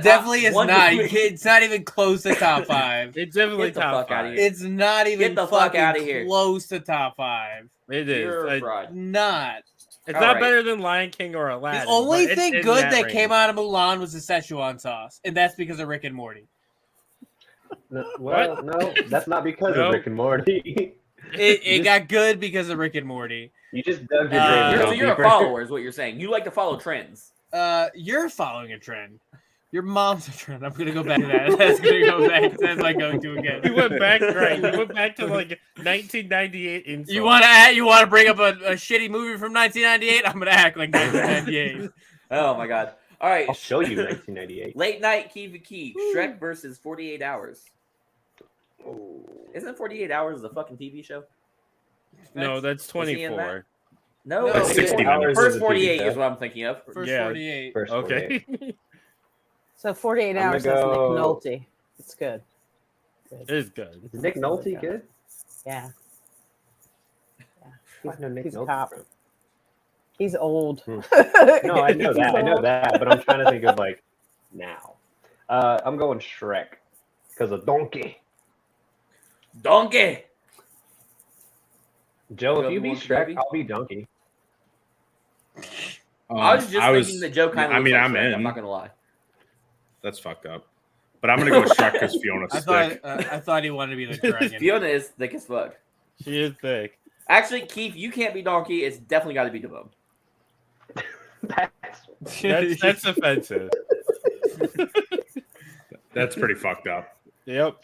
is one not. movie. It's not even close to top 5. It's definitely Get the top fuck outta 5. here. It's not even the fuck fucking outta here. close to top 5. It is. You're a fraud. Not. It's All not right. better than Lion King or Aladdin. The only but it's thing in good that range. came out of Mulan was the Szechuan sauce, and that's because of Rick and Morty. Well, no, that's not because No. of Rick and Morty. It got good because of Rick and Morty. You just dug your Uh, grave. So down you're a deeper. follower, is what you're saying. You like to follow trends. You're following a trend. Your mom's a trend. I'm gonna go back to that. That's gonna go back. That's my go-to again. We went back, right? We went back to like 1998. Insult. You want to bring up a shitty movie from 1998? I'm gonna act like 1998. Oh my god. All right. I'll show you 1998. Late night Key Shrek versus 48 Hours. Isn't 48 Hours a fucking TV show? No, that's Was he in 24. No, That's 60 minutes. First is a TV 48 show. is what I'm thinking of. First Yeah. 48. First Okay. 48. So 48 I'm gonna hours. That's Nick go- Nolte. It's good. It is good. Is Nick Nolte good? Yeah. I know Nick He's a Nolte cop. from. He's old. No, I know He's that. I know old. that. But I'm trying to think of like now. I'm going Shrek because of Donkey. Donkey. Joe, Go if you be more Shrek, Kenobi? I'll be Donkey. I was just thinking the joke kind of. I mean, I'm Shrek, in. I'm not gonna lie. That's fucked up. But I'm gonna go with Shrek because Fiona's thick. I thought he wanted to be the dragon. Fiona is thick as fuck. She is thick. Actually, Keith, you can't be Donkey. It's definitely got to be Devon. That's That's offensive. That's pretty fucked up. Yep.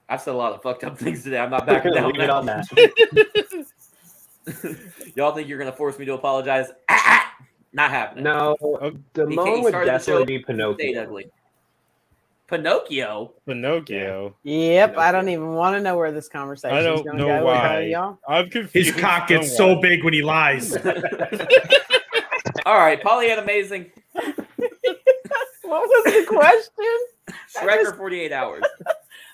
I've said a lot of fucked up things today. I'm not backing down. Leave it on that. Y'all think you're gonna force me to apologize? Not happening. No, Damone would definitely be Stayed Pinocchio. ugly. Pinocchio. Pinocchio. Yep, I don't even want to know where this conversation I is don't going know to go. why. Y'all. I'm confused. His cock gets so big when he lies. All right, Pollyanna amazing. What was the question? Shrek or 48 hours.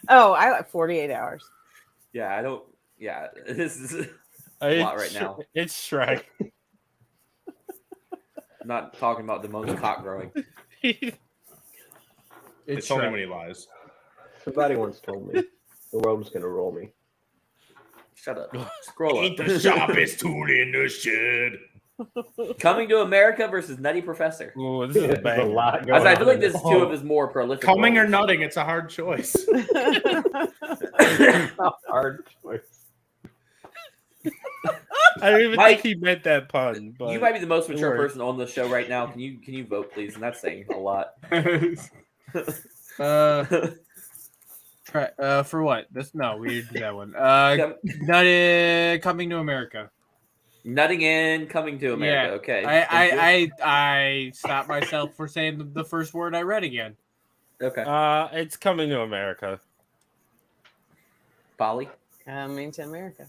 Oh, I like 48 hours. Yeah, I don't. Yeah, this is a lot right now. It's Shrek. I'm not talking about Damone's cock growing. It's only when he lies. Somebody once told me the world was gonna roll me. Shut up. Scroll Ain't up. the sharpest tool in the shed. Coming to America versus Nutty Professor. Ooh, this is a There's a banger. lot going I feel on like in this is two of his more prolific. Coming or roles. nutting, it's a hard choice. It's a hard choice. I don't even Mike, think he meant that pun. But You might be the most mature Don't worry. person on the show right now. Can you vote, please? And that's saying a lot. For what? We didn't do that one. Coming to America. Nutting in, coming to America. Yeah. Okay. Thank you. I stopped myself for saying the first word I read again. Okay. it's Coming to America. Polly. Coming to America.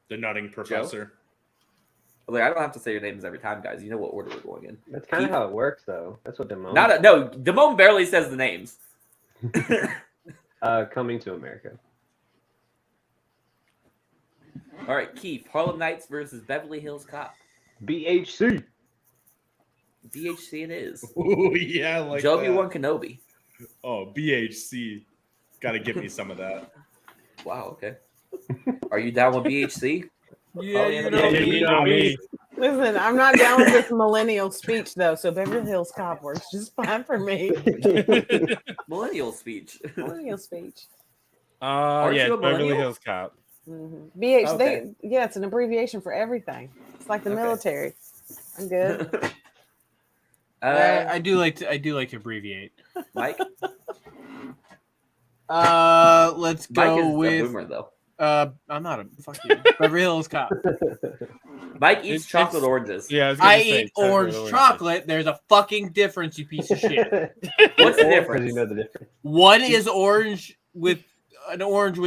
The nutting professor. Like, I don't have to say your names every time, guys. You know what order we're going in. That's kind of how it works, though. That's what Damone. No, Damone barely says the names. Coming to America. All right, Keith. Harlem Nights versus Beverly Hills Cop. BHC. BHC it is. Oh yeah, like Joby that. One Kenobi. Oh, BHC. Got to give me some of that. Wow. Okay. Are you down with BHC? Yeah, you know me. Listen, I'm not down with this millennial speech, though, so Beverly Hills Cop works just fine for me. Millennial speech. Millennial speech. Aren't Yeah, you a Beverly millennial? Hills Cop. Mm-hmm. BH, Okay. it's an abbreviation for everything. It's like the Okay. military. I'm good. I do like to abbreviate. Mike. Let's Mike go is a with. boomer though. I'm not a fuck you. Beverly Hills Cop. Mike eats It's- chocolate oranges. Yeah, was gonna I say eat orange chocolate. There's a fucking difference, you piece of shit. What's the Because difference? you know the difference. One is orange with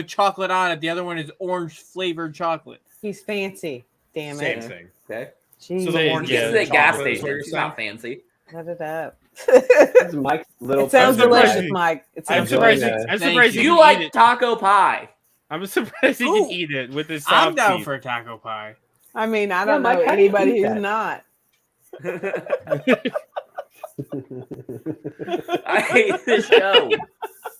chocolate on it. The other one is orange flavored chocolate. He's fancy. Damn Same it. thing. Okay. Jeez. So the orange This is Yeah, a gas chocolate is what station. you're It's saying? not fancy. Cut it up. It's Mike's little. It sounds I'm surprised delicious, you- Mike. It I'm sounds surprised. delicious. I'm Thank surprised you. you You can eat like it. taco pie? I'm surprised you Ooh. can eat it with this. I'm down teeth. for a taco pie. I mean, I don't Mike, know how do you anybody eat who's that? not. I hate this show.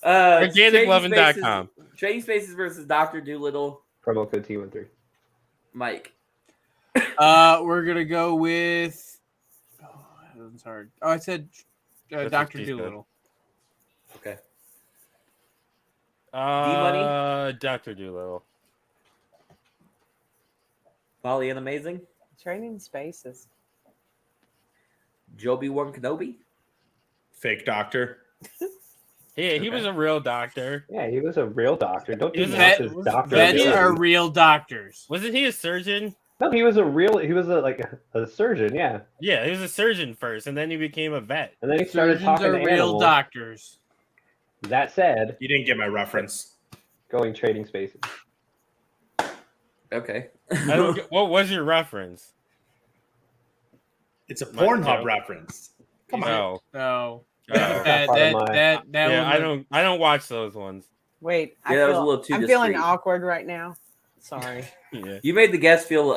OrganicLovin.com. Trading Spaces versus Dr. Doolittle. Promo code T13. Mike. We're gonna go with. Oh, that one's hard. Oh, I said That's Dr. what she said. Doolittle. Okay. Dr. Doolittle. Molly and Amazing. Trading spaces. Joby One Kenobi. Fake doctor. Yeah, he was a real doctor. Yeah, he was a real doctor. Don't you Is know that- his doctor? Vets ability. are real doctors. Wasn't he a surgeon? No, he was a real. He was a surgeon. Yeah, Yeah, he was a surgeon first, and then he became a vet. and then he started Surgeons talking are to real animals. doctors. That said, You didn't get my reference. going trading spaces. Okay. I don't get- what was your reference? It's a My Pornhub joke. reference. Come on. No. No. Oh. That part of my- that Yeah, was I don't watch those ones. Wait, Yeah, that was a little too I'm feeling discreet. awkward right now. Sorry. Yeah. You made the guests feel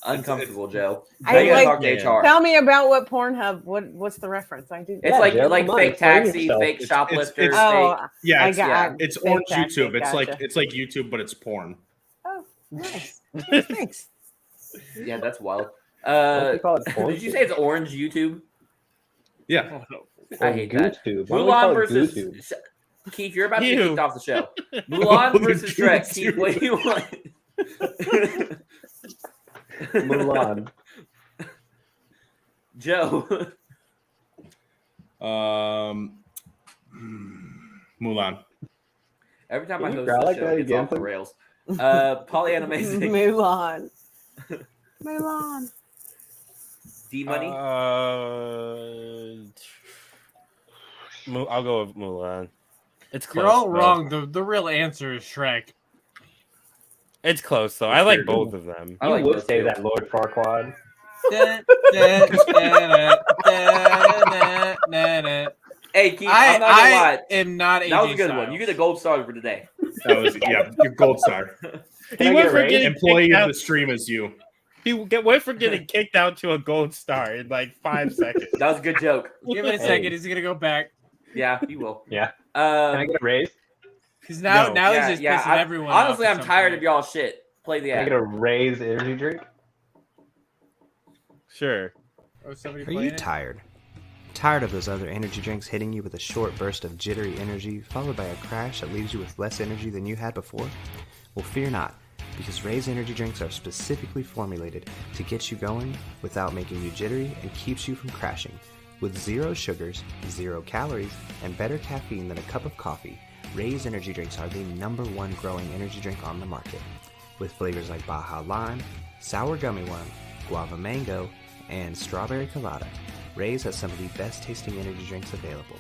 uncomfortable, Joe. I Now you gotta like- talk to Yeah. HR. Tell me about what Pornhub. What's the reference? I do. It's Yeah, like Joe, like come on, fake explain taxi, yourself. fake shoplifter, it's- Oh, fake. Yeah, I it's, got. yeah. it's fake orange taxi, YouTube. gotcha. It's like YouTube, but it's porn. Oh, nice. Thanks. Yeah, that's wild. Don't they call it porn? Did you say it's orange YouTube? Yeah. I hate that. YouTube. Why don't we call Mulan it versus GooTube? Keith. You're about to get Ew. kicked off the show. Mulan The versus Shrek. GooTube. Keith, what do you want? Mulan. Joe. Mulan. Every time Can I you host growl the like show, that it's again, off the please? rails. Pollyanna Amazing. Mulan. Mulan. D Money. I'll go with Mulan. It's close. You're all though. wrong. The real answer is Shrek. It's close though. For I like sure. both of them. I You like would both say too. that, Lord Farquaad. Hey, Keith, I'm not gonna lie. am not AJ That was a good Styles. one. You get a gold star for today. That was your gold star. Can I get a raise? Employee kicked of out. the stream is you. He went from getting kicked out to a gold star in like 5 seconds. That was a good joke. Give it a Hey. second. He's gonna go back Yeah, you will. Yeah. Can I Um, get a raise? because now No. he's just pissing everyone off. Honestly, at I'm some tired point. of y'all shit. Play the Can I ad. get a raise energy drink? Sure. Oh, somebody Are you playing it? tired? Tired of those other energy drinks hitting you with a short burst of jittery energy, followed by a crash that leaves you with less energy than you had before? Well, fear not, because Ray's energy drinks are specifically formulated to get you going without making you jittery and keeps you from crashing. With 0 sugars, 0 calories, and better caffeine than a cup of coffee, Ray's energy drinks are the #1 growing energy drink on the market. With flavors like Baja Lime, Sour Gummy Worm, Guava Mango, and Strawberry Colada, Ray's has some of the best tasting energy drinks available.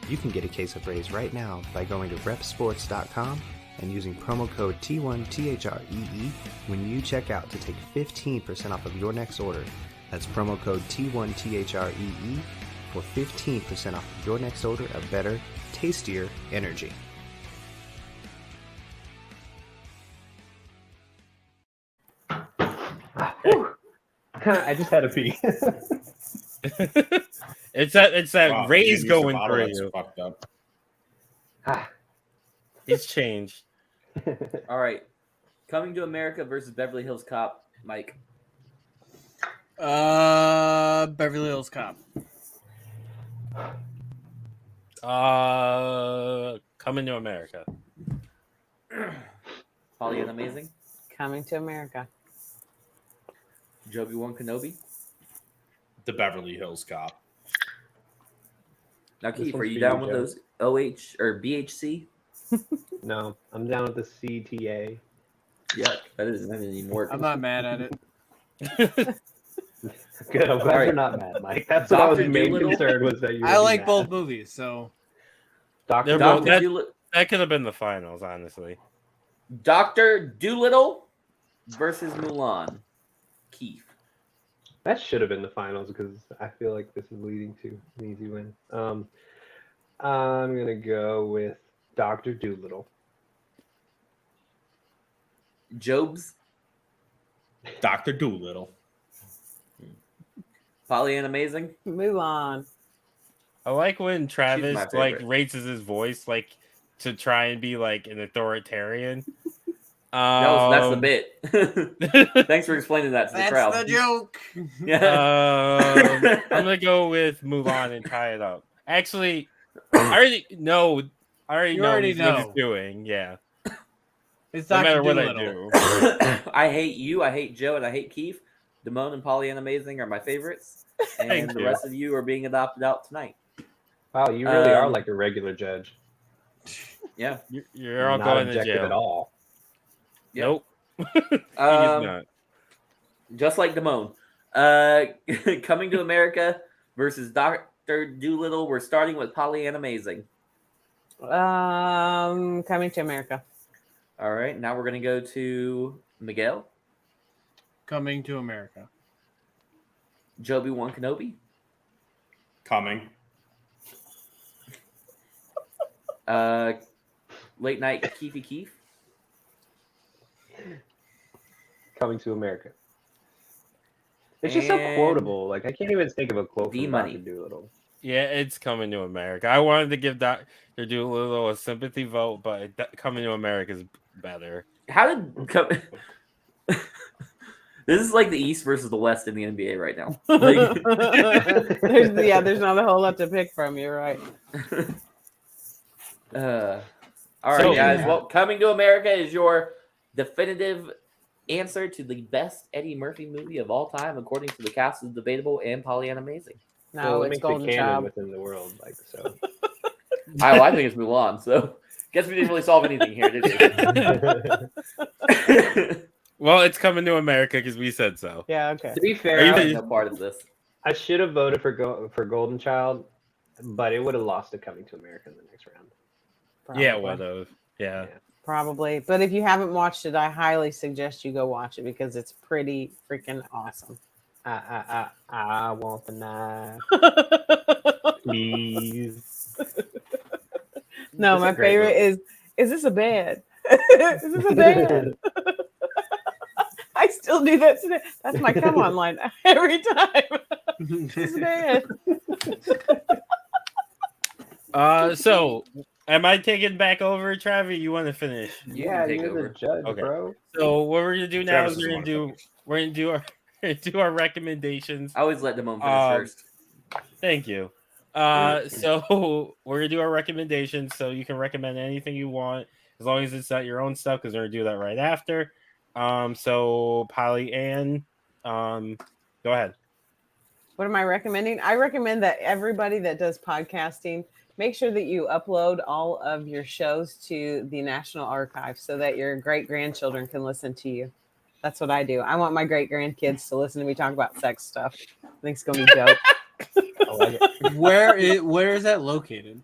You can get a case of Ray's right now by going to repsports.com and using promo code T1THREE when you check out to take 15% off of your next order. That's promo code T1THREE for 15% off of your next order of better, tastier energy. I just had a pee. It's that Wow, Ray's you used a going bottle for that's you. fucked up. It's changed. All right. Coming to America versus Beverly Hills Cop. Mike. Beverly Hills Cop. Coming to America. Pollyanna Amazing. Coming to America. Joby One Kenobi. The Beverly Hills Cop. Now, This Keith, are one's you for down you, with Joe. those OH or BHC? No, I'm down with the CTA. Yuck. That doesn't even work. I'm not mad at it. Good. I'm glad All right. you're not mad, Mike. That's what I was Dr. main Dolittle. concern was that you. I like both movies, so Doctor. They're both- Dr. that- That could have been the finals, honestly. Dr. Doolittle versus Mulan. Keith. That should have been the finals because I feel like this is leading to an easy win. I'm gonna go with Dr. Doolittle. Jobs. Dr. Doolittle. Pollyanna Amazing. Mulan. I like when Travis my like favorite. raises his voice like to try and be like an authoritarian. That's the bit. Thanks for explaining that to the crowd. that's the joke. Yeah. I'm gonna go with Mulan and tie it up. Actually, I already know. You what already he's know. doing. Yeah, It's no Dr. matter what I Dolittle. do. I hate you. I hate Joe, and I hate Keith. Damone and Pollyanna Amazing are my favorites, and Thank the you. rest of you are being adopted out tonight. Wow, you really are Um, like a regular judge. Yeah. You're all Not going to objective jail. at all. Yeah. Nope. He's Um, not. just like Damone. Coming to America versus Dr. Doolittle. We're starting with Pollyanna Amazing. Coming to America. All right, now we're going to go to Miguel. Coming to America. Joby One Kenobi. Coming. Late night Keefy Keef. Coming to America. It's just so And quotable. Like I can't even think of a quote from D-Money. Dr. Doolittle. Yeah, it's Coming to America. I wanted to give Dr. Doolittle a sympathy vote, but Coming to America is better. How did this is like the East versus the West in the NBA right now. Like, there's not a whole lot to pick from. You're right. all right, So- guys. Well, Coming to America is your definitive answer to the best Eddie Murphy movie of all time, according to the cast of Debatable and Pollyanna Amazing. No, Well, it it's makes Golden it canon Child. within the world, like so. I think it's Mulan. So guess we didn't really solve anything here, did we? Well, it's coming to America because we said so. Yeah, okay. To be Are fair, you I the- was no part of this. I should have voted for Golden Child, but it would have lost to Coming to America in the next round. Yeah, Probably. one of. Yeah. Probably. But if you haven't watched it, I highly suggest you go watch it because it's pretty freaking awesome. I want the knife, please. No, It's a my great favorite movie. is this a bed? Is this a bed? I still do that today. That's my come on line every time. Is this a bed? So am I taking back over, Travis? You want to finish? You Yeah, can take you're over. the judge, Okay. bro. So what we're gonna do now Travis is doesn't we're gonna do our recommendations. I always let Damone finish first. Thank you. So we're gonna do our recommendations. So you can recommend anything you want as long as it's not your own stuff, because we're gonna do that right after. So Pollyanna, go ahead. What am I recommending? I recommend that everybody that does podcasting make sure that you upload all of your shows to the National Archive so that your great grandchildren can listen to you. That's what I do. I want my great grandkids to listen to me talk about sex stuff. I think it's gonna be dope. I like it. Where is that located?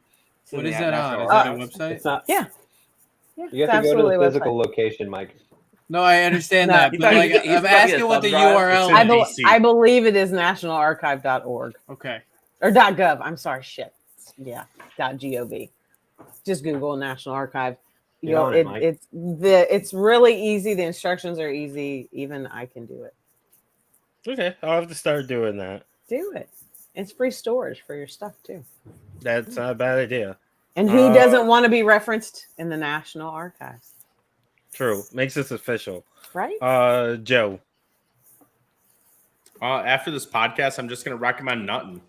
What is that on? Is that a website? It's not. Yeah. You have to go to the physical location, Mike. No, I understand No. that, He's but talking- like, he's I'm talking asking a what the thumb drive. URL It's is. in DC. I believe it is nationalarchive.org Okay. or .gov. I'm sorry, shit. Yeah, .gov. Just Google National Archive. You Get know, on it, Mike. it's really easy. The instructions are easy. Even I can do it. Okay, I'll have to start doing that. Do it. It's free storage for your stuff too. That's not a bad idea. And who doesn't want to be referenced in the National Archives? True, makes this official. Right? Joe. After this podcast, I'm just going to recommend nothing.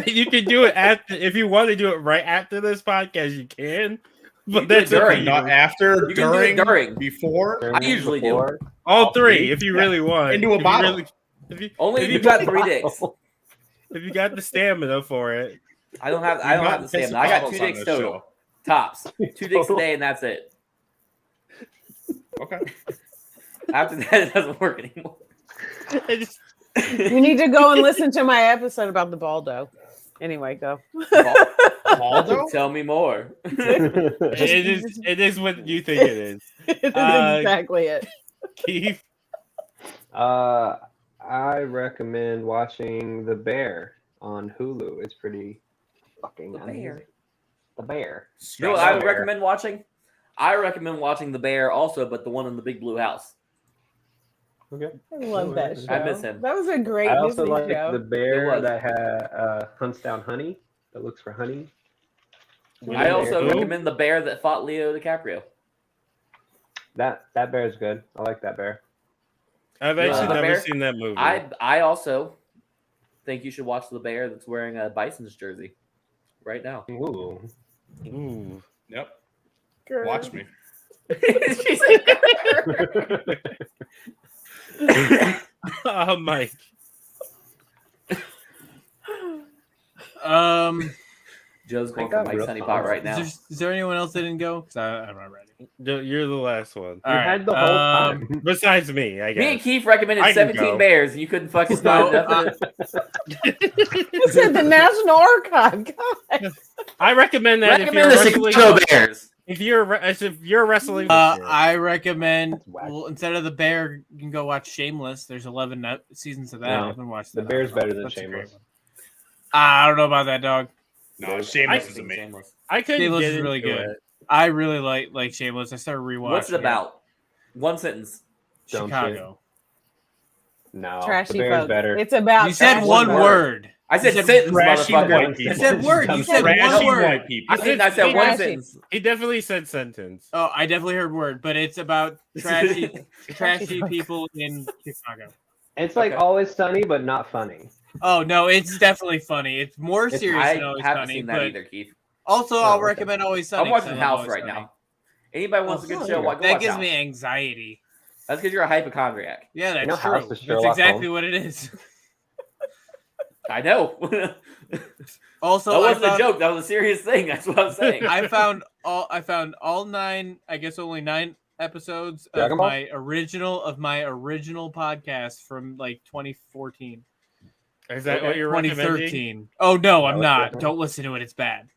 You can do it after if you want to do it right after this podcast. You can, but You do it that's during, okay. Not after, You can do it during. before. I usually do. All three, if you really want. Into a If you bottle. really- if you, Only if if you you got 3 dicks. if you got the stamina for it. I don't have not the stamina. I got 2 bottles on dicks this total. show. Tops. 2 dicks a day, and that's it. Okay. After that, it doesn't work anymore. I just- You need to go and listen to my episode about the Baldo. Anyway, go. Waldo? Tell me more. it is what you think it is. It is Uh, exactly it. Keith. I recommend watching The Bear on Hulu. It's pretty fucking The amazing. Bear. The Bear. You know what I would recommend watching? I recommend watching The Bear also, but the one in the big blue house. Okay. I love that show. I miss him. That was a great I also Disney like show. The It Bear was. that hunts down honey, that looks for honey. I also Who? recommend The Bear that fought Leo DiCaprio. That bear is good. I like that bear. I've The actually never Bear? seen that movie. I also think you should watch The Bear that's wearing a Bison's jersey right now. Ooh. Ooh. Yep. Girl. Watch me. She's like, Mike. Joe's going I for got Mike's real honey pot thoughts. right now. Is there anyone else that didn't go? Because I'm not ready. You're the last one. All You right, had the whole time. Besides me, I Me and guess. Keith recommended I can 17 go. bears, and you couldn't fucking find nothing. You said the National Archive. God. I recommend that if you're Recommend the wrestling. Chicago Bears. If you're wrestling, I recommend That's whack. instead of The Bear, you can go watch Shameless. There's 11 seasons of that. No, I haven't watched The that. Bear's better than That's a great Shameless. one. I don't know about that, dog. No, Shameless is amazing. Shameless. I couldn't Shameless get is really into good. it. I really like Shameless. I started rewatching. What's it about? One sentence. Dumb Chicago. No, Trashy The Bear's folks. better. It's about You said trashy one folks. word. I said You said sentence, trashy motherfucker. white I people. said word. You said Trashy one word. white people. I said one Trashy. sentence. He definitely said sentence. Oh, I definitely heard word, but it's about trashy Trashy folks. people in Chicago. It's like Okay. Always Sunny, but not funny. Oh no, it's definitely funny. It's more serious I than Always haven't Sunny, seen that but either, Keith. also Oh, I'll okay. recommend Always Sunny. I'm 'cause watching I love House Always right Sunny. now. Anybody wants a good show, go That watch gives House. me anxiety. That's because you're a hypochondriac. Yeah, that's know House true. is That's Sherlock exactly Holmes. what it is. I know. Also, that wasn't a joke. That was a serious thing. That's what I'm saying. I found all 9. I guess only 9 episodes of Dragon Ball? my original podcast from like 2014. Is that what you're recommending? 2013. Oh no, That I'm was not. different. Don't listen to it. It's bad.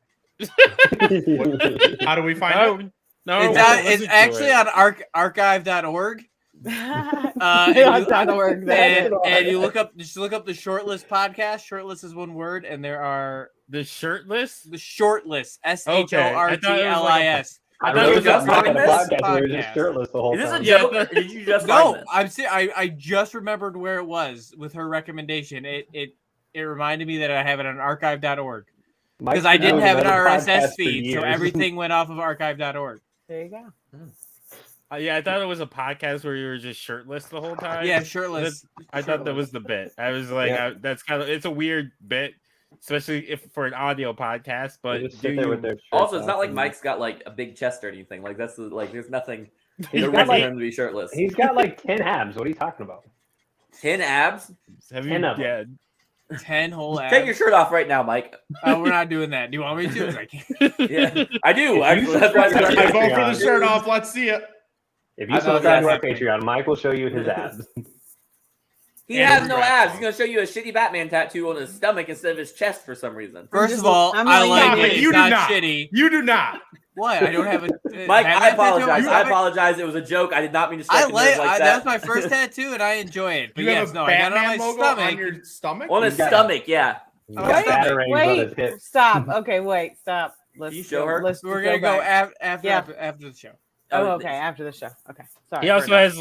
How do we find it? No, It's actually on archive.org. And you look up the Shortlist podcast. Shortlist is one word, and there are the shirtless. the Shortlist. SHORTLIS. I thought thought it it was was just Podcast, this where you're just shirtless the whole Is this time. a joke, or did you just No, find this? I just remembered where it was with her recommendation. It reminded me that I have it on archive.org because I didn't have an RSS feed, so everything went off of archive.org. There you go. Yeah, I thought it was a podcast where you were just shirtless the whole time. Yeah, shirtless. I thought that was the bit. I was like, Yeah. that's kind of, it's a weird bit, especially if for an audio podcast. But They just do sit there you, with their shirts Also, it's not off like and- Mike's got like a big chest or anything. Like there's nothing. He's No got, reason like- for him to be shirtless. He's got like 10 abs. What are you talking about? 10 abs. have you? 10 of Yeah, 10 whole abs. Take your shirt off right now, Mike. Oh, we're not doing that. Do you want me to? 'Cause I can't. Yeah, I do. Actually, that's why I said I I vote for the shirt off. Let's see it. If you I know subscribe to our that's- Patreon, Mike will show you his abs. He And has no congrats. abs. He's gonna show you a shitty Batman tattoo on his stomach instead of his chest for some reason. First of all, I'm I like, like stop it. it. It's You do not not. shitty. You do not. What? I don't have a Mike, have I that tattoo on my apologize. I stomach? apologize. It was a joke. I did not mean to I strike like like that. that's my first tattoo, and I enjoy it. But You yes, have a no, I got it on Batman my logo stomach. on your stomach? On his You got- stomach, yeah. He's Oh, got wait, batarangs on his Wait, hips. stop. Okay, wait, stop. Let's You show her? Let's We're gonna go back. after Yeah. after the show. Oh, okay, after the show. Okay, sorry. he also has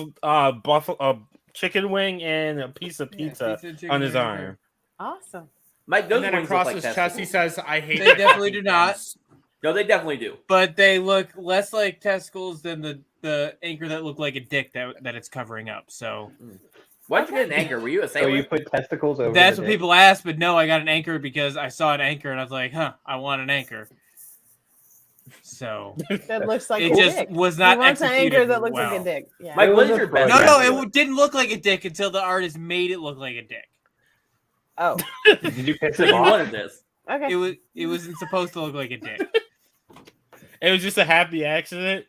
buffalo chicken wing and a piece of Yeah, pizza chicken on his wing. arm. Awesome. Mike, those And then wings across look like his chest, he testicles. says, I hate They my definitely fucking do not. fans." No, they definitely do. But they look less like testicles than the anchor that looked like a dick that it's covering up. So Why'd you get an anchor? Were you a So sailor? you put testicles over that's the what dick. people ask. But no, I got an anchor because I saw an anchor and I was like, I want an anchor. So That looks like it a just dick. was He not wants an executed anchor that looks well. like a dick. Yeah. Mike, It what was is a your best? No, program. it didn't look like a dick until the artist made it look like a dick. Oh, Did you piss So him you off? wanted this. okay. It wasn't supposed to look like a dick. It was just a happy accident.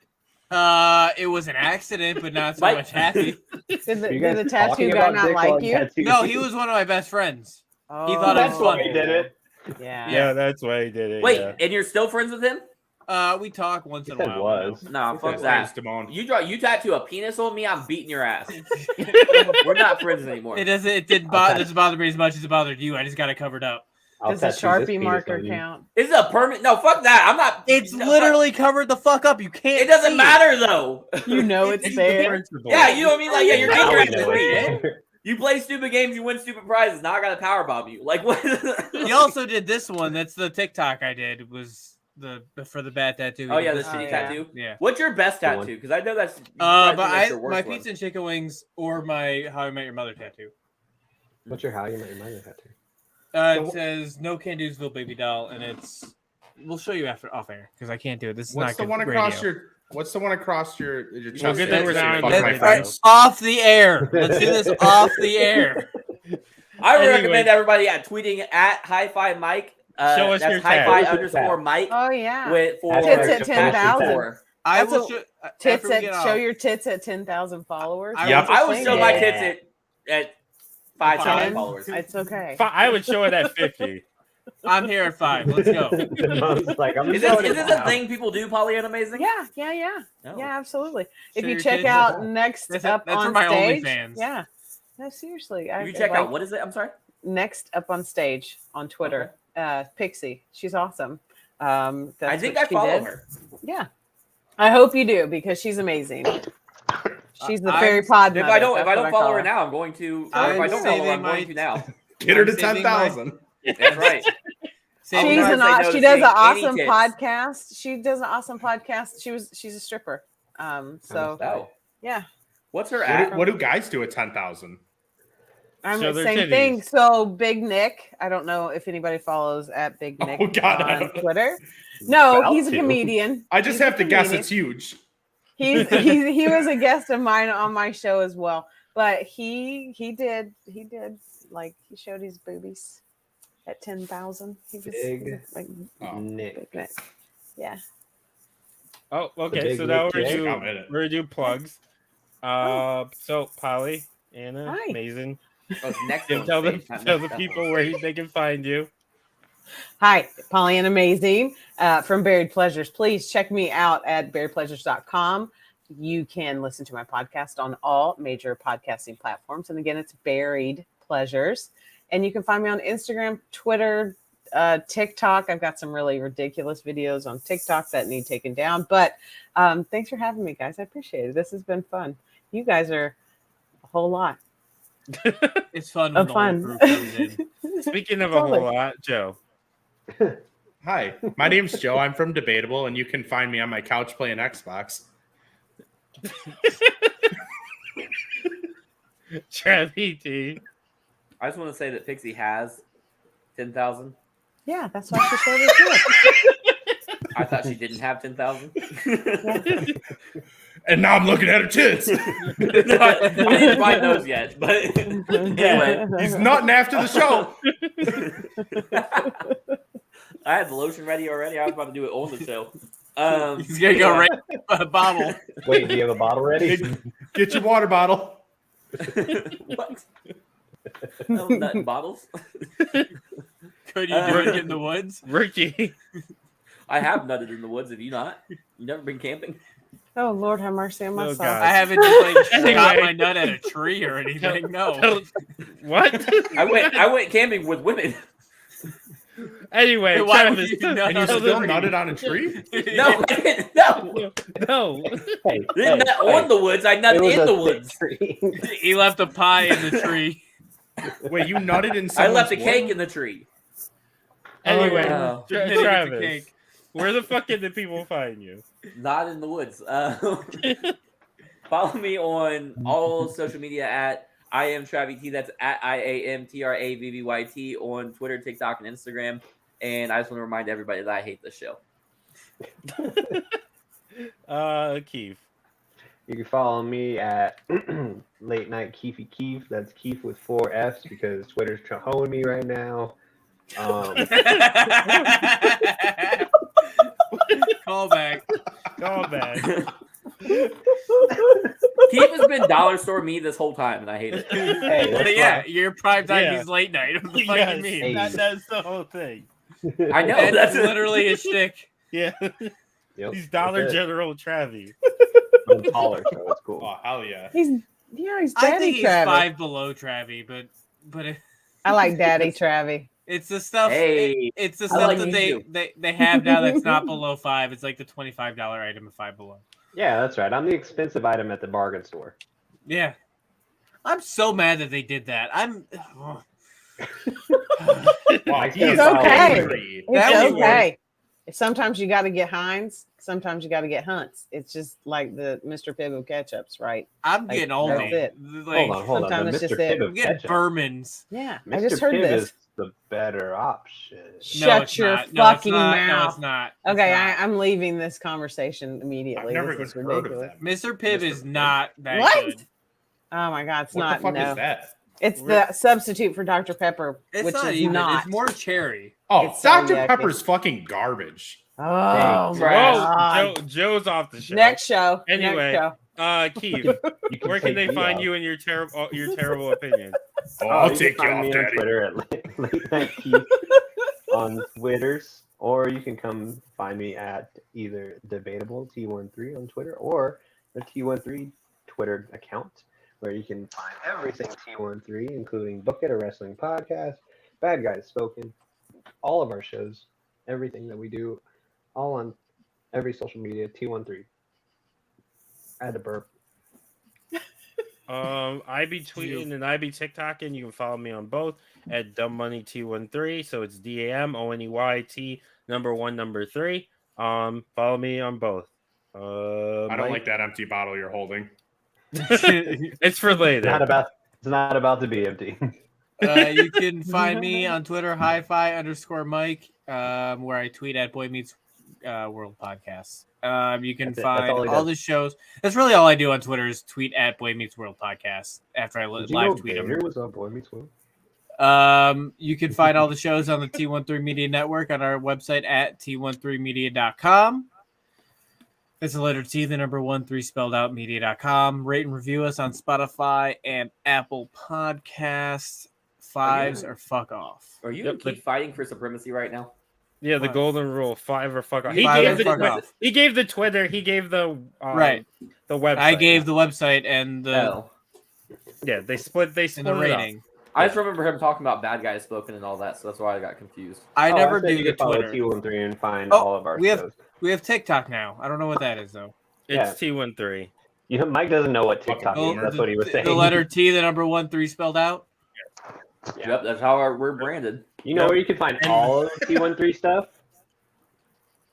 It was an accident, but not so Mike- much happy. Did Are you the guys tattoo talking guy about not dick like while you? tattooing? No, he was one of my best friends. Oh, He thought it That's was why funny. he did it. Yeah. Yeah, that's why he did it. Wait, yeah. and you're still friends with him? We talk once He in a said while. was. No, He fuck said that. Thanks, Damone. You tattoo a penis on me, I'm beating your ass. We're not friends anymore. It doesn't. It didn't bother me as much as it bothered you. I just got it covered up. I'll Does a tattoo this Sharpie penis marker on you. count? Is it a permit? No, fuck that. I'm not. It's no, literally covered the fuck up. You can't. It doesn't see matter though. You know it's there. Yeah, you know what I mean. Like, yeah, you're Now getting we your know ass it. beat. You play stupid games, you win stupid prizes. Now I got to power bomb you. Like what? He also did this one. That's the TikTok I did. It was for the bad tattoo. Oh yeah, the This- shitty yeah. tattoo. yeah. What's your best Good one. tattoo? Because I know that's. But your worst my one. pizza and chicken wings or my How I Met Your Mother tattoo. What's your How You Met Your Mother tattoo? It says no Can-Do'sville baby doll, and it's. We'll show you after off air because I can't do it. This is What's not the good one across radio. your? What's the one across your chest? Well, good thing we're not on Fuck the my radio. face. Off the air. Let's do this off the air. I would Anyway. recommend everybody tweeting at Hi-Fi Mike. Show us that's your Hi-Fi tab. _Mike Oh yeah. with for Tits at 10,000. I That's will a- show, Tits after we at get show off, your tits at 10,000 followers. I Yep. I would show my Yeah. tits at 5,000 10? followers. It's okay. I would show it at 50. I'm here at 5. Let's go. I was like, I'm Is showing this it a now. thing people do? Pollyanna amazing? Yeah. No. Yeah, absolutely. If Show you your check tits. out next That's up for on my stage. OnlyFans. Yeah. No, seriously. If you check out what is it? I'm sorry. Next up on stage on Twitter. Pixie. She's awesome. I That's think what I she follow did. her. Yeah. I hope you do because she's amazing. She's the fairy pod. If mother, I don't that's what follow call her now, I'm going to. Or I'm if I don't follow her, saving I'm going my- to now. Get her to I'm saving my- 10,000. That's right. Save I'm She's not an saying no to she does seeing an any awesome tits. podcast. She does an awesome podcast. She's a stripper. So Oh, yeah. what's her app? What do guys do at 10,000? I'm Show the their same titties. thing. So Big Nick, I don't know if anybody follows at Big Nick Oh, God, I on don't know. Twitter. No, About he's a to. comedian. I just He's a have to guess comedian. it's huge. he was a guest of mine on my show as well. But he did like he showed his boobies at 10,000. He was Big like Nick. big Nick. Yeah. Oh, okay. big So now Nick we're Jay. gonna I'm in it. do plugs. So Polly, Anna, Hi. Amazing. Oh, it's next Tell on the stage, not tell the next up people on where stage. they can find you. Hi, Pollyanna Amazing from Buried Pleasures. Please check me out at buriedpleasures.com. You can listen to my podcast on all major podcasting platforms. And again, it's Buried Pleasures. And you can find me on Instagram, Twitter, TikTok. I've got some really ridiculous videos on TikTok that need taken down. But thanks for having me, guys. I appreciate it. This has been fun. You guys are a whole lot It's fun of when the fun. whole group comes in. Speaking of Totally. a whole lot, Joe. Hi, my name's Joe. I'm from Debatable, and you can find me on my couch playing Xbox. Travi T. I just want to say that Pixie has 10,000. Yeah, that's why she showed it too. I thought she didn't have 10,000. And now I'm looking at her tits. No, I didn't find those yet, but anyway. He's nutting after the show. I had the lotion ready already. I was about to do it on the show. He's gonna go right a bottle. Wait, do you have a bottle ready? Get your water bottle. What? No, nut in bottles. Could you do it in the woods? Ricky. I have nutted in the woods. Have you not? You never been camping? Oh, Lord, have mercy on my Oh, soul. God. I haven't just like Anyway. shot my nut at a tree or anything. No. What? I went camping with women. Anyway, Why would Travis, you nut And you on still the tree? nutted on a tree? No, I didn't. No, no. Hey, didn't nut on the woods. I it nutted was in a the thick woods. tree. He left a pie in the tree. Wait, you nutted in I someone's left a wood? cake in the tree. Anyway, Oh. Didn't get the Travis, cake. where the fuck can the people find you? Not in the woods. Follow me on all social media at I am Travi T. That's at IAMTRAVVYT on Twitter, TikTok, and Instagram. And I just want to remind everybody that I hate this show. Keith. You can follow me at Late Night Keefy Keef. That's Keef with 4 F's because Twitter's hoeing me right now. Call back. Call back. Keith has been dollar store me this whole time, and I hate it. Hey, that's Yeah, why- you're prime time. Yeah. He's late night. What the fuck Yes, you mean? Hey. that's the whole thing. I know. That's That's literally a shtick. Yeah. Yep, He's Dollar that's it. General Travi. I'm taller, so it's cool. Oh, hell yeah. He's I Daddy think he's Travi. 5 below Travi, but I like Daddy Travi. it's the stuff. Hey, it's the I stuff like that you they have now that's not below 5. It's like the $25 item of 5 below. Yeah, that's right. I'm the expensive item at the bargain store. Yeah, I'm so mad that they did that. I'm. Wow, It's he is okay. angry. That It's was okay. Sometimes you got to get Heinz. Sometimes you got to get Hunts. It's just like the Mr. Pibb of ketchups, right? I'm Like, getting old. that's it. Like, hold on. sometimes The it's Mr. just it. Pibb I'm of getting ketchup. Bermans. Yeah, I Mr. just heard Pibb this. is the better option. No, Shut it's your not. No, it's fucking not. No, mouth. it's not. It's Okay, not. I'm leaving this conversation immediately. I've never This even is heard of ridiculous. that. Mr. Pibb Mr. is Pibb? not that What? good. Oh my god, it's What not. the fuck No, is that? it's the substitute for Dr. Pepper, It's which not is even. not. It's more cherry. Oh, It's so Dr. yucky. Pepper's fucking garbage. Oh Dang. my Trash. god. Joe's off the show. Next show. Anyway. Next show. Keith, You can where can take they me find off. you and your terrible opinion? Oh, I'll you take can you find off, me on daddy. Twitter at Late Night Keef on Twitters, or you can come find me at either Debatable T13 on Twitter or the T13 Twitter account, where you can find everything T13, including Book It, a wrestling podcast, Bad Guys Spoken, all of our shows, everything that we do, all on every social media, T13. I had to burp. I be tweeting and I be TikToking. You can follow me on both at dumbmoneyt13. So it's DAMONEYT number 3. Follow me on both. I don't Mike- like that empty bottle you're holding. It's for later. It's not about to be empty. You can find me on Twitter, hi-fi_Mike, where I tweet at Boy Meets World Podcasts. You can That's it. That's find all he all does. the shows. That's really all I do on Twitter is tweet at Boy Meets World Podcast after I Did you know live tweet them. Vader was on Boy Meets World? You can find all the shows on the T13 Media Network on our website at t13media.com. It's the letter T, the number 13 spelled out media.com. Rate and review us on Spotify and Apple Podcasts. 5s or fuck off. Are you Yep, keep fighting for supremacy right now? Yeah, the What? golden rule: 5 or fuck off. He gave the Twitter. off. He gave the Twitter. He gave the Right. the website. I gave the website and the No. Yeah, they split. They and split the it up. rating. I just remember him talking about bad guys spoken and all that, so that's why I got confused. I never said do you the could follow Twitter. T13 and find Oh, all of our we have- shows. We have TikTok now. I don't know what that is though. It's Yeah. T13. You know, Mike doesn't know what TikTok Oh, means. That's what he was saying. The letter T, the number 13 spelled out. Yeah. Yep, that's how we're branded. You know Yep. where you can find all of T13 stuff?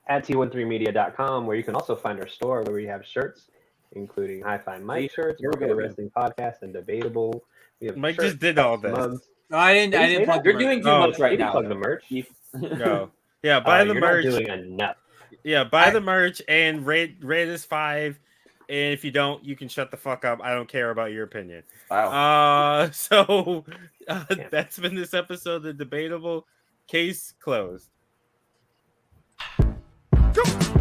At T13media.com, where you can also find our store where we have shirts, including Hi-Fi Mike shirts, Here we World go. Wrestling Podcast, and Debatable. We have Mike shirts, just did all this. mugs. No, I didn't. I Did you didn't say plug. that? You're the doing too Oh, much right You can now. plug the merch. Chief. Go. Yeah, buy the you're merch. not doing enough. Yeah, buy the merch and rate us 5. And if you don't, you can shut the fuck up. I don't care about your opinion. Wow. So Yeah. that's been this episode of Debatable. Case closed. Go.